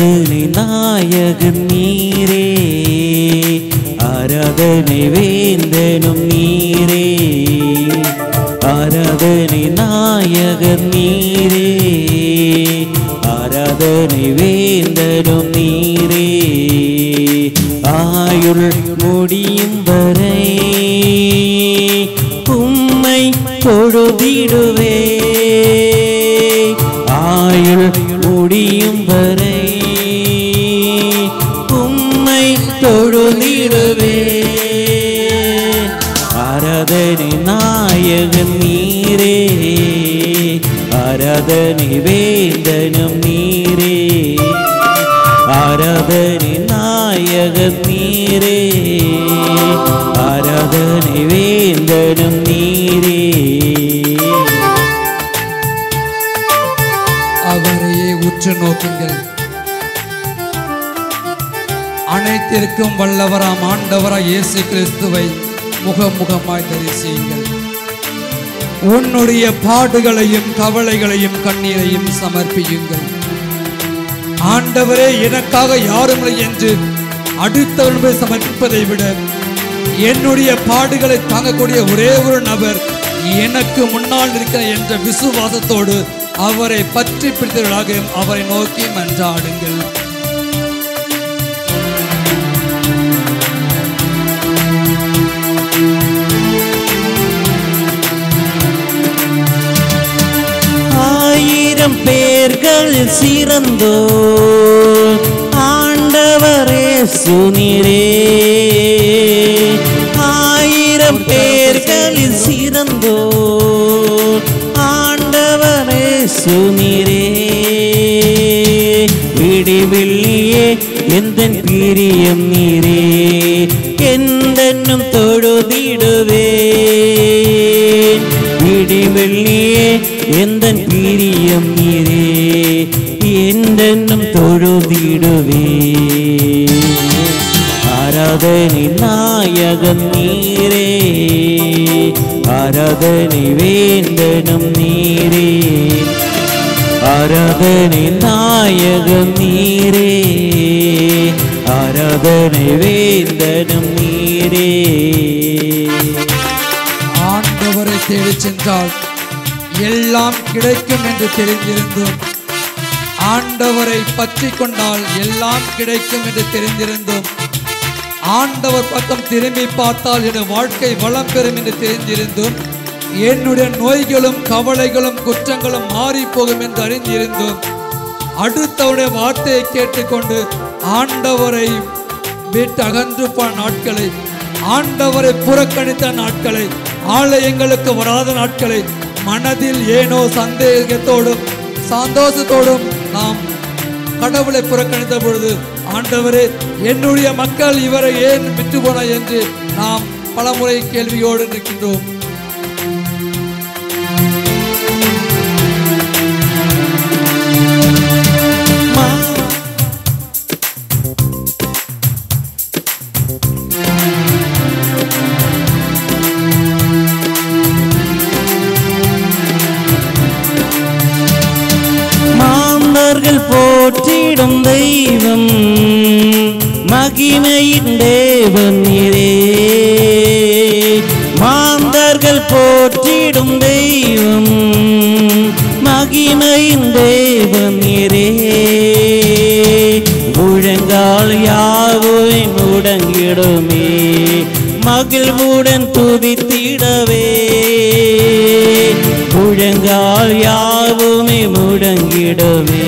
ஆராதனை நாயகன் நீரே, ஆராதனை வேந்தனும் நீரே, ஆராதனை நாயகன் நீரே, ஆராதனை வேந்தனும் நீரே. ஆயுள் முடியும் வரை உம்மை தொழுதிடுவே, ஆயுள் முடியும் வரை உம்மை தொழுதிடுவே. ஆராதனை நாயகன் நீரே, ஆராதனை வேந்தனும் நீரே, ஆராதனை நாயகன் நீரே, ஆராதனை வேந்தனும் நீரே. அவரையே உற்று நோக்குங்கள். அனைத்திற்கும் வல்லவராம் ஆண்டவராய் இயேசு கிறிஸ்துவை முகமுகமாய் தரிசியுங்கள். உன்னுடைய பாடுகளையும் கவலைகளையும் கண்ணீரையும் சமர்ப்பியுங்கள். ஆண்டவரே, எனக்காக யாருமில்லை என்று அடுத்தவர்களை சமர்ப்பிப்பதை விட என்னுடைய பாடுகளை தாங்கக்கூடிய ஒரே ஒரு நபர் எனக்கு முன்னால் இருக்கிற என்ற விசுவாசத்தோடு அவரை பற்றி பிடித்தவர்களாக அவரை நோக்கி மன்றாடுங்கள். ஆயிரம் பேர்கள் சிறந்தோ ஆண்டவரே சுனிரே, ஆயிரம் பேர்களில் சிறந்தோ ஆண்டவரே சுனிரே. விடிவெள்ளியே எந்தன் பிரியம் நீரே, எந்தென்னும் தொழுதிடுவேன். விடிவெள்ளியே எந்தன் பிரியம் நீரே, எந்தென்னும் தொழுதிடுவேன். ஆராதனை நாயகன் நீரே, ஆராதனை வேந்தனும் நீரே, ஆராதனை நாயகன் நீரே, ஆராதனை வேந்தனும் நீரே. ஆண்டவரை தேடி சென்றால் எல்லாம் கிடைக்கும் என்று தெரிந்திருந்தோம். ஆண்டவரை பற்றி கொண்டால் எல்லாம் கிடைக்கும் என்று தெரிந்திருந்தோம். ஆண்டவர் பக்கம் திரும்பி பார்த்தால் என் வாழ்க்கை வளம் பெறும் என்று தெரிந்திருந்தோம். என்னுடைய நோய்களும் கவலைகளும் குற்றங்களும் மாறி போகும் என்று அறிந்திருந்தோம். அடுத்தவருடைய வார்த்தையை கேட்டுக்கொண்டு ஆண்டவரை விட்டு அகன்று போன நாட்களை, ஆண்டவரை புறக்கணித்த நாட்களை, ஆலயங்களுக்கு வராத நாட்களை மனதில் ஏனோ சந்தேகத்தோடும் சந்தோஷத்தோடும் நாம் கடவுளை புறக்கணித்த பொழுது, ஆண்டவரே, என்னுடைய மக்கள் இவரை ஏன் விட்டு போனார் என்று நாம் பலமுறை கேள்வியோடு இருக்கின்றோம். போற்றிடும் தெய்வம் மகிமையின் தேவன் நீரே, மாந்தர்கள் போற்றிடும் தெய்வம் மகிமையின் தேவன் நீரே. முழங்கால் யாவை முடங்கிடுமே, மகிழ்வுடன் துதித்திடவே. முழங்கால் யாவுமே முடங்கிடவே,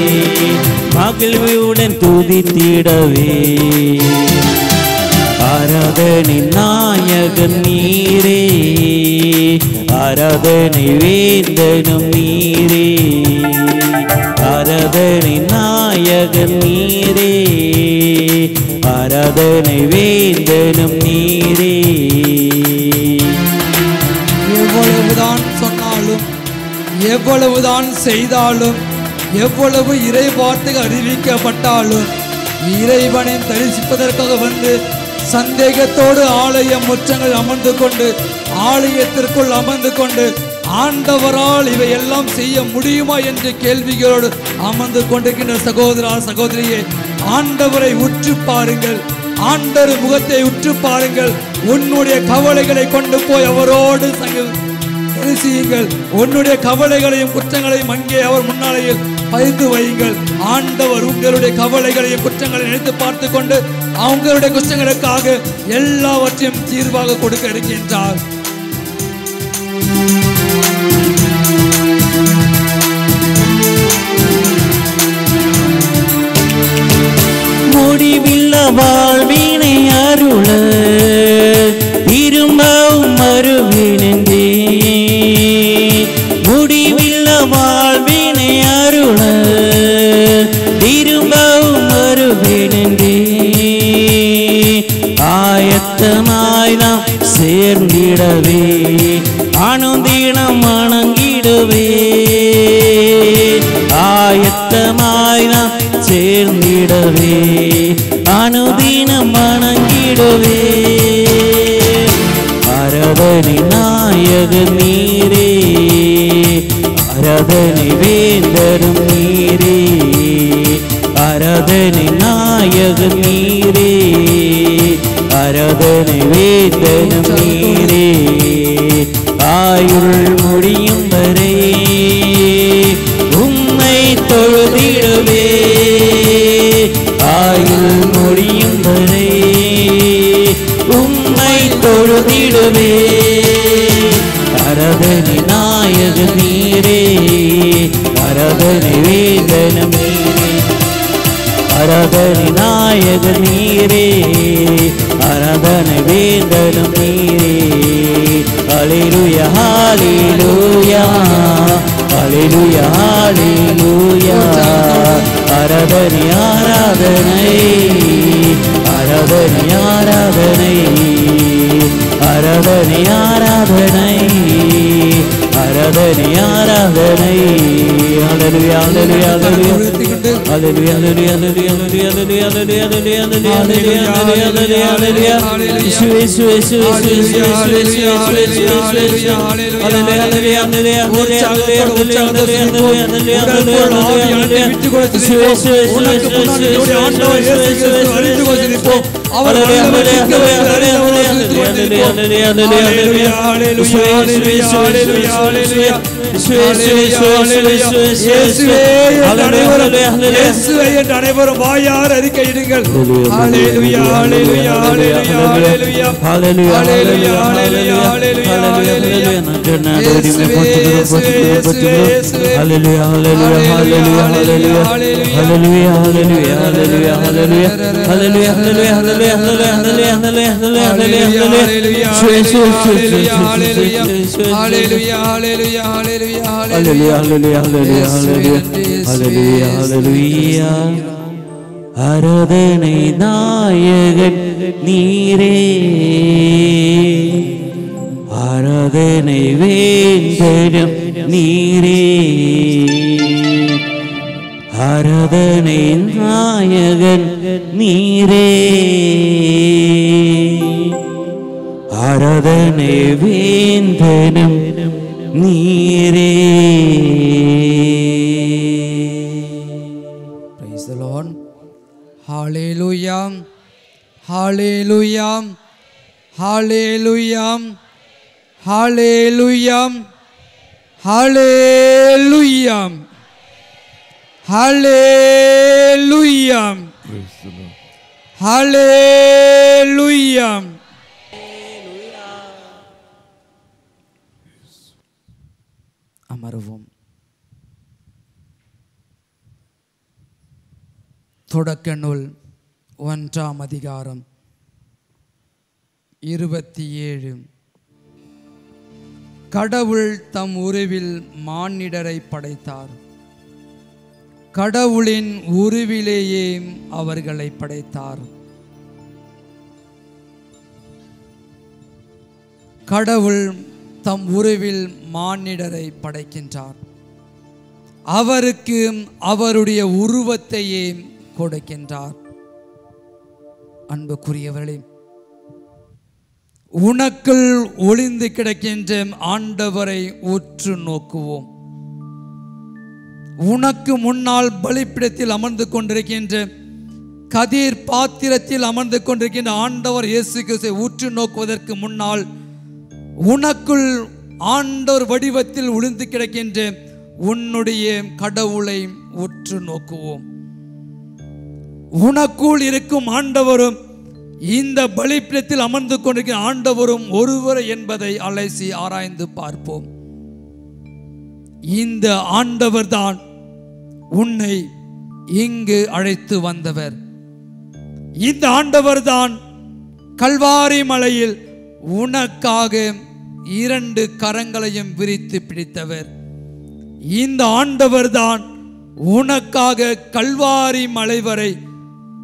மகிழ்வுடன் துதித்திடவே. ஆராதனை நாயகன் நீரே, ஆராதனை வேந்தனும் நீரே, ஆராதனை நாயகன் நீரே, ஆராதனை வேந்தனும் நீரே. எவ்வளவுதான் சொன்னாலும், எவ்வளவுதான் செய்தாலும், எவ்வளவு இறை வார்த்தைகள் அறிவிக்கப்பட்டாலும், இறைவனை தரிசிப்பதற்காக வந்து சந்தேகத்தோடு ஆலய முற்றங்கள் அமர்ந்து கொண்டு, ஆலயத்திற்குள் அமர்ந்து கொண்டு, ஆண்டவரால் இவையெல்லாம் செய்ய முடியுமா என்ற கேள்விகளோடு அமர்ந்து கொண்டிருக்கின்ற சகோதரா சகோதரியே, ஆண்டவரை உற்று பாருங்கள். ஆண்டவர் முகத்தை உற்று பாருங்கள். உன்னுடைய கவலைகளை கொண்டு போய் அவரோடு பேசியுங்கள். உன்னுடைய கவலைகளையும் குற்றங்களையும் அங்கே அவர் முன்னாலேயில் பகிர்ந்து வையுங்கள். ஆண்டவர் உங்களுடைய கவலைகளையும் குற்றங்களையும் நினைத்து பார்த்து கொண்டு அவங்களுடைய குற்றங்களுக்காக எல்லாவற்றையும் தீர்வாக கொடுக்க இருக்கின்றார். முடிவில்ல வாழ்வினை அருள திரும்பவும் வருவினே, முடிவில்ல வாழ்வினை அருள திரும்பவும் வருவினே, ஆயத்தமாய் நாம் சேர்ந்திடவே அனுதினம் வணங்கிடுவே, ஆயத்தமாய் நாம் சேர்ந்திடவே அனுதினம் வணங்கிடுவே. அரவணை நாயகன் நீரே, அரதனை வேந்தரும் நீரே, அரதனை நாயகன் நீரே, அரதனை வேந்தரும் நீரே, ஆயுள் முடியும் வரை உம்மை தொழுதிடுவே, ஆயுள் முடியும் வரை உம்மை தொழுதிடுவே. அரதனை நாயகன் நீரே, அரதனை வேந்தனும் நீரே, அரதனை நாயகன் நீரே, அரதனை வேந்தனும் நீரே. ஹல்லேலூயா ஹல்லேலூயா ஹல்லேலூயா ஹல்லேலூயா. அரதனை ஆராதனை, அரதனை ஆராதனை, அரதனை ஆராதனை, அரதனை ஆராதனை. ஹல்லேலூயா ஹல்லேலூயா ஹல்லேலூயா ஹல்லேலூயா ஹல்லேலூயா ஹல்லேலூயா ஹல்லேலூயா ஹல்லேலூயா ஹல்லேலூயா. இயேசுவே இயேசுவே இயேசுவே இயேசுவே இயேசுவே ஹல்லேலூயா ஹல்லேலூயா ஹல்லேலூயா ஹல்லேலூயா அனைவரும் வாயார் அறிக்கையிடுங்கள். ஹல்லேலூயா ஹல்லேலூயா ஹல்லேலூயா ஹல்லேலூயா ஹல்லேலூயா ஹல்லேலூயா ஹல்லேலூயா ஹல்லேலூயா ஹல்லேலூயா. ஹல்லேலூயா ஹல்லேலூயா ஹல்லேலூயா ஹல்லேலூயா ஹல்லேலூயா ஹல்லேலூயா ஹல்லேலூயா ஹல்லேலூயா ஹல்லேலூயா ஹல்லேலூயா ஹல்லேலூயா ஹல்லேலூயா ஹல்லேலூயா ஹல்லேலூயா ஹல்லேலூயா ஹல்லேலூயா. அரதனை நாயகன் நீரே, அரதனை வேந்தனும் நீரே, அரதனை நாயகன் நீரே, அரதனை வேந்தனும் நீரே. Praise the Lord. Hallelujah. Hallelujah. Hallelujah. Hallelujah. Hallelujah. Hallelujah. Hallelujah. அமர்வோம். தொடக்க நூல் 1ஆம் அதிகாரம் 27. கடவுள் தம் உருவில் மானிடரை படைத்தார், கடவுளின் உருவிலேயே அவர்களை படைத்தார். கடவுள் தம் உருவில் மானிடரை படைக்கின்றார், அவருக்கு அவருடைய உருவத்தையே கொடுக்கின்றார். அன்புக்குரியவர்களே, உனக்குள் ஒளிந்து கிடக்கின்ற ஆண்டவரை உற்று நோக்குவோம். உனக்கு முன்னால் பலிபீடத்தில் அமர்ந்து கொண்டிருக்கின்ற கதிர் பாத்திரத்தில் அமர்ந்து கொண்டிருக்கின்ற ஆண்டவர் இயேசு கிறிஸ்துவை உற்று நோக்குவதற்கு முன்னால் உனக்குள் ஆண்டவர் வடிவத்தில் ஒளிந்து கிடக்கின்ற உன்னுடைய கடவுளை உற்று நோக்குவோம். உனக்குள் இருக்கும் ஆண்டவரும் இந்த பலிபீடத்தில் அமர்ந்து கொண்டிருக்கிற ஆண்டவரும் ஒருவர் என்பதை அலசி ஆராய்ந்து பார்ப்போம். இந்த ஆண்டவர் தான் உன்னை இங்கு அழைத்து வந்தவர். இந்த ஆண்டவர் தான் கல்வாரி மலையில் உனக்காக 2 கரங்களையும் விரித்து பிடித்தவர். இந்த ஆண்டவர் தான் உனக்காக கல்வாரி மலை வரை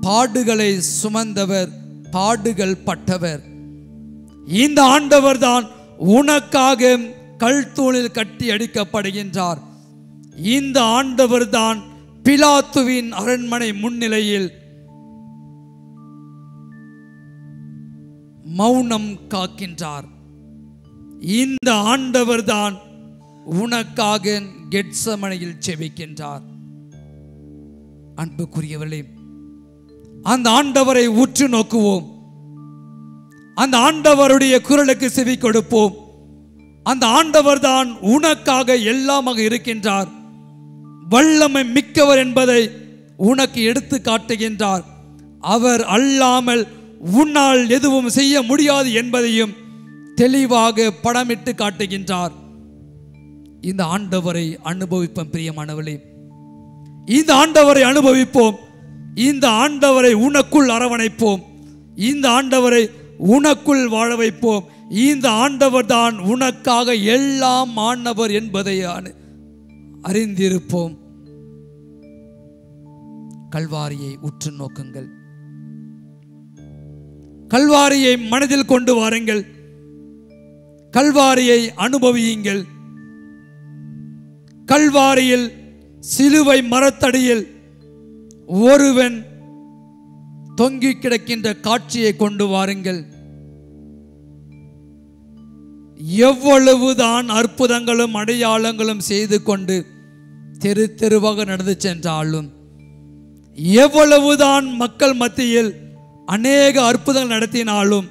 பாடுகளை சுமந்தவர், பாடுகள் பட்டவர். இந்த ஆண்டவர் தான் உனக்காக கல்தூணில் கட்டி அடிக்கப்படுகின்றார். இந்த ஆண்டவர் தான் பிலாத்துவின் அரண்மனை முன்னிலையில் மௌனம் காக்கின்றார். இந்த ஆண்டவர் தான் உனக்காக கெத்சமனையில் செபிக்கின்றார். அன்புக்குரியவர்களே, அந்த ஆண்டவரை உற்று நோக்குவோம். அந்த ஆண்டவருடைய குரலுக்கு செவி கொடுப்போம். அந்த ஆண்டவர் தான் உனக்காக எல்லாமாக இருக்கின்றார். வல்லமை மிக்கவர் என்பதை உனக்கு எடுத்து காட்டுகின்றார். அவர் அல்லாமல் உன்னால் எதுவும் செய்ய முடியாது என்பதையும் தெளிவாக படமிட்டு காட்டுகின்றார். இந்த ஆண்டவரை அனுபவிப்போம் பிரியமானவர்களே. இந்த ஆண்டவரை அனுபவிப்போம். இந்த ஆண்டவரை உனக்குள் அரவணைப்போம். இந்த ஆண்டவரை உனக்குள் வாழ வைப்போம். இந்த ஆண்டவர் தான் உனக்காக எல்லாம் ஆனவர் என்பதை அறிந்திருப்போம். கல்வாரியை உற்று நோக்குங்கள். கல்வாரியை மனதில் கொண்டு வாருங்கள். கல்வாரியை அனுபவியுங்கள். கல்வாரியில் சிலுவை மரத்தடியில் ஒருவன் தொங்கி கிடக்கின்ற காட்சியை கொண்டு வாருங்கள். எவ்வளவுதான் அற்புதங்களும் அடையாளங்களும் செய்து கொண்டு தெரு தெருவாக நடந்து சென்றாலும், எவ்வளவுதான் மக்கள் மத்தியில் அநேக அற்புதங்கள் நடத்தினாலும்,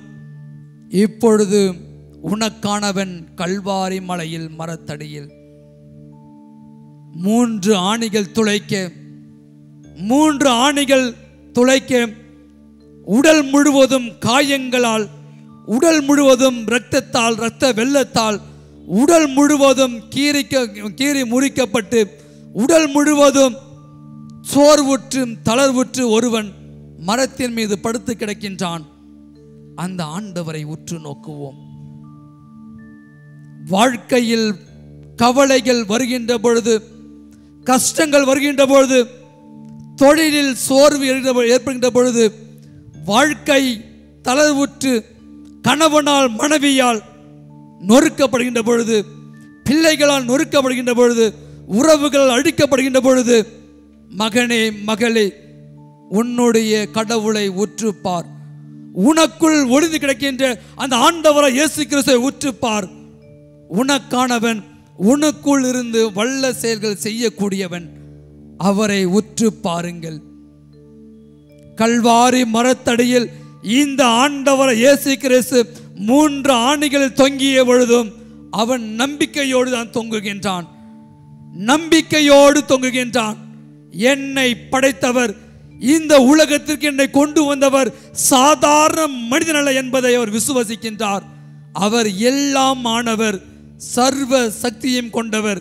இப்பொழுது உனக்கானவன் கல்வாரி மலையில் மரத்தடியில் 3 ஆணிகள் துளைக்க, 3 ஆணிகள் துளைக்க, உடல் முழுவதும் காயங்களால், உடல் முழுவதும் இரத்தத்தால், இரத்த வெள்ளத்தால், உடல் முழுவதும் கீறி முறிக்கப்பட்டு, உடல் முழுவதும் சோர்வுற்று தளர்வுற்று ஒருவன் மரத்தின் மீது படுத்து கிடக்கின்றான். அந்த ஆண்டவரை உற்று நோக்குவோம். வாழ்க்கையில் கவலைகள் வருகின்ற பொழுது, கஷ்டங்கள் வருகின்ற பொழுது, தொழிலில் சோர்வு ஏற்படுகின்ற பொழுது, வாழ்க்கை தளர்வுற்று கணவனால் மனைவியால் நொறுக்கப்படுகின்ற பொழுது, பிள்ளைகளால் நொறுக்கப்படுகின்ற பொழுது, உறவுகள் அழிக்கப்படுகின்ற பொழுது, மகனே மகளே, உன்னுடைய கடவுளை உற்றுப்பார். உனக்குள் ஒளிந்து கிடக்கின்ற அந்த ஆண்டவரை இயேசு கிறிஸ்துவை உற்றுப்பார். உனக்கானவன், உனக்குள் இருந்து வல்ல செயல்கள் செய்யக்கூடியவன். அவரை உற்று பாருங்கள். கல்வாரி மரத்தடியில் இந்த ஆண்டவரை இயேசு கிறிஸ்து 3 ஆணிகளில் தொங்கிய பொழுதும் அவன் நம்பிக்கையோடு தான் தொங்குகின்றான். நம்பிக்கையோடு தொங்குகின்றான். என்னை படைத்தவர், இந்த உலகத்திற்கு என்னை கொண்டு வந்தவர் சாதாரண மனிதனல்ல என்பதை அவர் விசுவசிக்கின்றார். அவர் எல்லாம் ஆனவர், சர்வ சக்தியும் கொண்டவர்,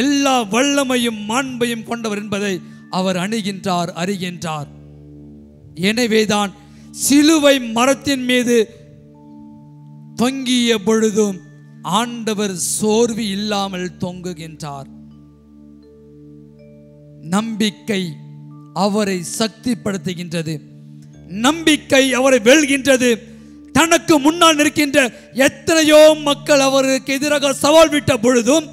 எல்லா வல்லமையும் மாண்பையும் கொண்டவர் என்பதை அவர் அணுகின்றார், அறிகின்றார். எனவேதான் சிலுவை மரத்தின் மீது தொங்கிய பொழுதும் ஆண்டவர் சோர்வு இல்லாமல் தொங்குகின்றார். நம்பிக்கை அவரை சக்திப்படுத்துகின்றது. நம்பிக்கை அவரை வெல்கின்றது. தனக்கு முன்னால் நிற்கின்ற எத்தனையோ மக்கள் அவருக்கு எதிராக சவால் விட்ட பொழுதும்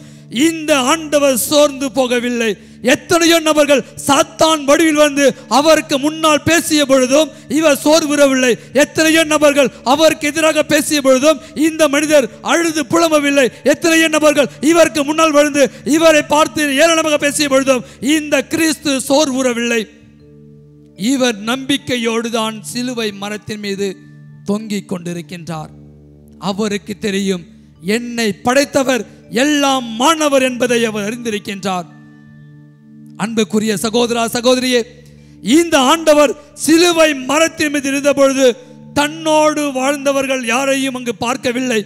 இந்த ஆண்டவர் சோர்ந்து போகவில்லை. எத்தனையோ நபர்கள் சாத்தான் வடிவில் வந்து அவருக்கு முன்னால் பேசிய பொழுதும் இவர் சோர்வுறவில்லை. எத்தனையோ நபர்கள் அவருக்கு எதிராக பேசிய பொழுதும் இந்த மனிதர் அழுது புலம்பவில்லை. எத்தனையோ நபர்கள் இவருக்கு முன்னால் வந்து இவரை பார்த்து ஏளனமாக பேசிய பொழுதும் இந்த கிறிஸ்து சோர்வுறவில்லை. இவர் நம்பிக்கையோடு தான் சிலுவை மரத்தின் மீது தொங்கிக் கொண்டிருக்கின்றார். அவருக்கு தெரியும், என்னை படைத்தவர் எல்லாம் மாணவர் என்பதை அவர் அறிந்திருக்கின்றார். அன்புக்குரிய சகோதரா சகோதரியே, இந்த ஆண்டவர் சிலுவை மரத்தின் மீது இருந்த பொழுது தன்னோடு வாழ்ந்தவர்கள் யாரையும் அங்கு பார்க்கவில்லை.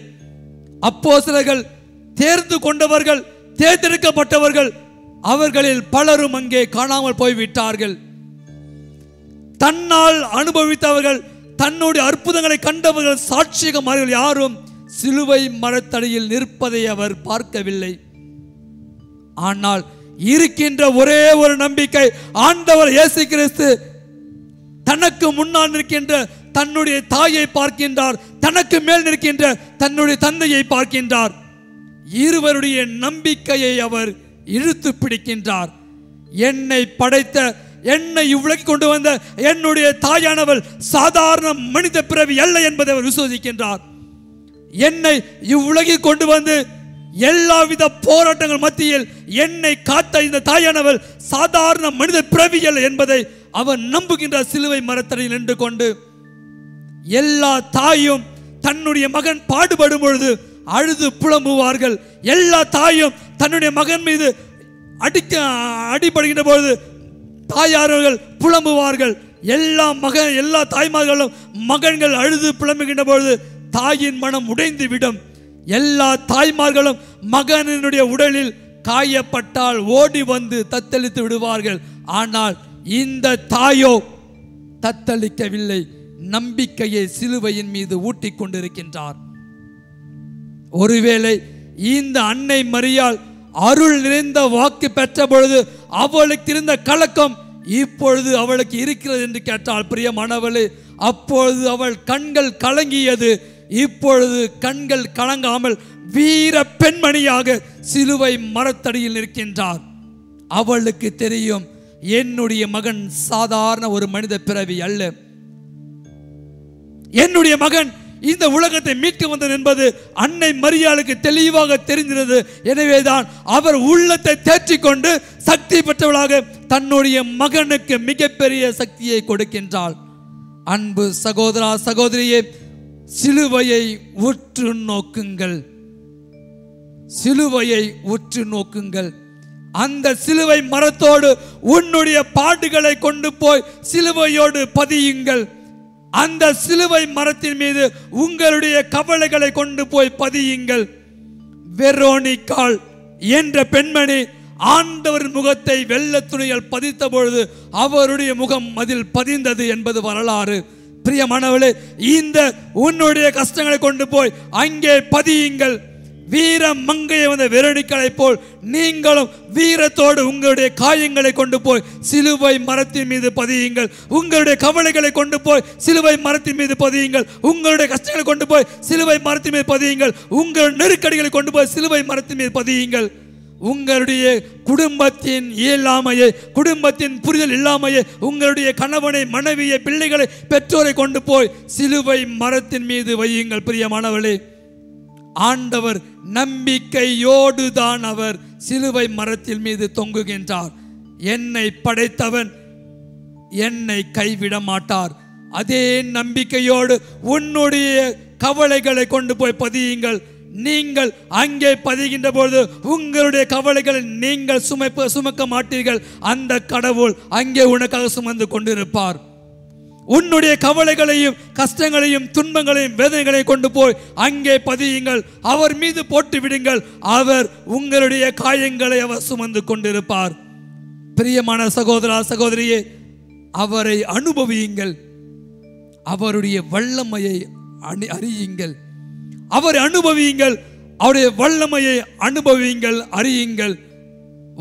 அப்போஸ்தலர்கள், தேர்ந்து கொண்டவர்கள், தேர்ந்தெடுக்கப்பட்டவர்கள், அவர்களில் பலரும் அங்கே காணாமல் போய்விட்டார்கள். தன்னால் அனுபவித்தவர்கள், தன்னுடைய அற்புதங்களை கண்டவர்கள், சாட்சியமானவர்கள் யாரும் சிலுவை மரத்தடியில் நிற்பதை அவர் பார்க்கவில்லை. ஆனால் இருக்கின்ற ஒரே ஒரு நம்பிக்கை, ஆண்டவர் இயேசு கிறிஸ்து தனக்கு முன்னால் நிற்கின்ற தன்னுடைய தாயை பார்க்கின்றார், தனக்கு மேல் நிற்கின்ற தன்னுடைய தந்தையை பார்க்கின்றார். இருவருடைய நம்பிக்கையை அவர் இழுத்து பிடிக்கின்றார். என்னை படைத்த, என்னை இவ்வுலகி கொண்டு வந்த என்னுடைய தாயானவள் சாதாரண மனித பிறவி அல்ல என்பதை அவர் விசுவசிக்கின்றார். என்னை இவ்வுலகில் கொண்டு வந்து எல்லாவித போராட்டங்கள் மத்தியில் என்னை காத்த இந்த தாயானவள் சாதாரண மனித பிறவி அல்ல என்பதை அவர் நம்புகின்றார். சிலுவை மரத்தடியில் நின்று கொண்டு எல்லா தாயும் தன்னுடைய மகன் பாடுபடும் பொழுது அழுது புலம்புவார்கள். எல்லா தாயும் தன்னுடைய மகன் மீது அடிபடுகின்ற பொழுது தாயார்கள் புலம்புவார்கள். எல்லா தாய்மார்களும் மகன்கள் அழுது புலம்புகின்ற பொழுது தாயின் மனம் உடைந்து விடும். எல்லா தாய்மார்களும் மகனினுடைய உடலில் காயப்பட்டால் ஓடி வந்து தத்தளித்து விடுவார்கள். ஆனால் இந்த தாயோ தத்தளிக்கவில்லை, நம்பிக்கையை சிலுவையின் மீது ஊட்டிக் கொண்டிருக்கின்றார். ஒருவேளை இந்த அன்னை மரியாள் அருள் நிறைந்த வாக்கு பெற்ற பொழுது அவளுக்கு இருந்த கலக்கம் இப்பொழுது அவளுக்கு இருக்கிறது என்று கேட்டால், பிரியமானவளே, அப்பொழுது அவள் கண்கள் கலங்கியது. இப்பொழுது கண்கள் கலங்காமல் வீர பெண்மணியாக சிலுவை மரத்தடியில் நிற்கின்றார். அவளுக்கு தெரியும், என்னுடைய மகன் சாதாரண ஒரு மனித பிறவி அல்ல. என்னுடைய மகன் இந்த உலகத்தை மீட்க வந்தது என்பது அன்னை மரியாளுக்கு தெளிவாக தெரிந்தது. எனவேதான் அவர் உள்ளத்தை தேற்றிக்கொண்டு சக்தி பெற்றவளாக தன்னுடைய மகனுக்கு மிகப்பெரிய சக்தியை கொடுக்கின்றாள். அன்பு சகோதரா சகோதரியே, சிலுவையை உற்று நோக்குங்கள், சிலுவையை உற்று நோக்குங்கள். அந்த சிலுவை மரத்தோடு உன்னுடைய பாடுகளை கொண்டு போய் சிலுவையோடு பதியுங்கள். அந்த சிலுவை மரத்தின் மீது உங்களுடைய கவலைகளை கொண்டு போய் பதியுங்கள். வெரோனிக்காள் என்ற பெண்மணி ஆண்டவர் முகத்தை வெள்ளை துணியால் பதித்த பொழுது அவருடைய முகம் அதில் பதிந்தது என்பது வரலாறு. பிரியமானவளே, இந்த உன்னுடைய கஷ்டங்களை கொண்டு போய் அங்கே பதியுங்கள். வீர மங்கையை வந்த வெரோனிக்காளை போல் நீங்களும் வீரத்தோடு உங்களுடைய காயங்களை கொண்டு போய் சிலுவை மரத்தின் மீது பதியுங்கள். உங்களுடைய கவலைகளை கொண்டு போய் சிலுவை மரத்தின் மீது பதியுங்கள். உங்களுடைய கஷ்டங்களை கொண்டு போய் சிலுவை மரத்தின் மீது பதியுங்கள். உங்கள் நெருக்கடிகளை கொண்டு போய் சிலுவை மரத்தின் மீது பதியுங்கள். உங்களுடைய குடும்பத்தின் இயலாமையை, குடும்பத்தின் புரிதல் இல்லாமையை, உங்களுடைய கணவனை, மனைவியை, பிள்ளைகளை, பெற்றோரை கொண்டு போய் சிலுவை மரத்தின் மீது வையுங்கள். பிரியமானவளே, ஆண்டவர் நம்பிக்கையோடு தான் அவர் சிலுவை மரத்தின் மீது தொங்குகின்றார். என்னை படைத்தவன் என்னை கைவிட மாட்டார். அதே நம்பிக்கையோடு உன்னுடைய கவலைகளை கொண்டு போய் பதியுங்கள். நீங்கள் அங்கே பதிகின்ற பொழுது உங்களுடைய கவலைகளை நீங்கள் சுமக்க மாட்டீர்கள். அந்த கடவுள் அங்கே உனக்காக சுமந்து கொண்டிருப்பார். உன்னுடைய கவலைகளையும் கஷ்டங்களையும் துன்பங்களையும் வேதனைகளையும் கொண்டு போய் அங்கே பதியுங்கள். அவர் மீது போட்டு விடுங்கள். அவர் உங்களுடைய காயங்களை அவர் சுமந்து கொண்டிருப்பார். பிரியமான சகோதரா சகோதரியே, அவரை அனுபவியுங்கள். அவருடைய வல்லமையை அறியுங்கள். அவரை அனுபவியுங்கள். அவருடைய வல்லமையை அனுபவியுங்கள், அறியுங்கள்.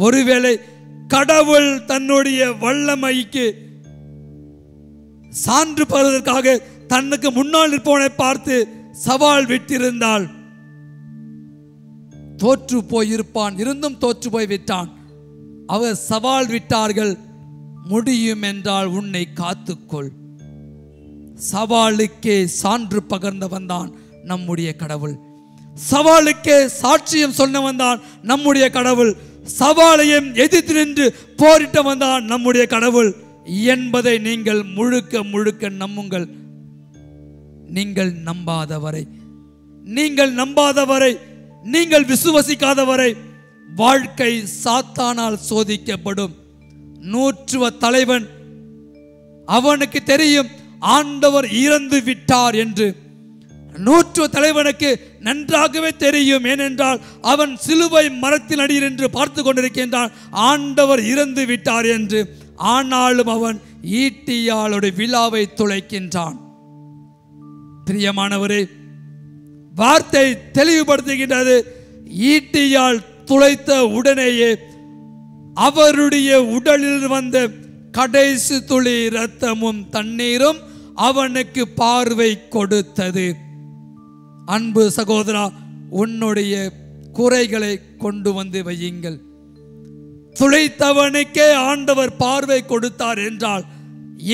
ஒருவேளை கடவுள் தன்னுடைய வல்லமைக்கு சான்று பெறுவதற்காக தனக்கு முன்னால் நிற்பவனை பார்த்து சவால் விட்டிருந்தால் தோற்று போயிருப்பான். இருந்தும் தோற்று போய் விட்டான். அவர் சவால் விட்டார்கள், முடியும் என்றால் உன்னை காத்துக்கொள். சவாலுக்கே சான்று பகர்ந்தவன் தான் நம்முடைய கடவுள். சவாலுக்கே சாட்சியம் சொன்னவன் தான் நம்முடைய கடவுள். சவாலையும் எதிர்த்து நின்று போரிட்டவன் தான் நம்முடைய கடவுள் என்பதை நீங்கள் முழுக்க முழுக்க நம்புங்கள். நீங்கள் நம்பாதவரை, நீங்கள் விசுவசிக்காதவரை வாழ்க்கை சாத்தானால் சோதிக்கப்படும். நூற்றுவ தலைவன் அவனுக்கு தெரியும் ஆண்டவர் இறந்து விட்டார் என்று. நூற்றுவ தலைவனுக்கு நன்றாகவே தெரியும், ஏனென்றால் அவன் சிலுவை மரத்தின் அடியில் என்று பார்த்து கொண்டிருக்கின்றான் ஆண்டவர் இறந்து விட்டார் என்று. ஆனாலும் அவன் ஈட்டியாளுடைய விழாவை துளைக்கின்றான். பிரியமானவரே, வார்த்தை தெளிவுபடுத்துகின்றது. ஈட்டியால் துளைத்த உடனேயே அவருடைய உடலில் வந்த கடைசி துளி இரத்தமும் தண்ணீரும் அவனுக்கு பார்வை கொடுத்தது. அன்பு சகோதரா, உன்னுடைய குறைகளை கொண்டு வந்து வையுங்கள். துளைத்தவனுக்கே ஆண்டவர் பார்வை கொடுத்தார் என்றால்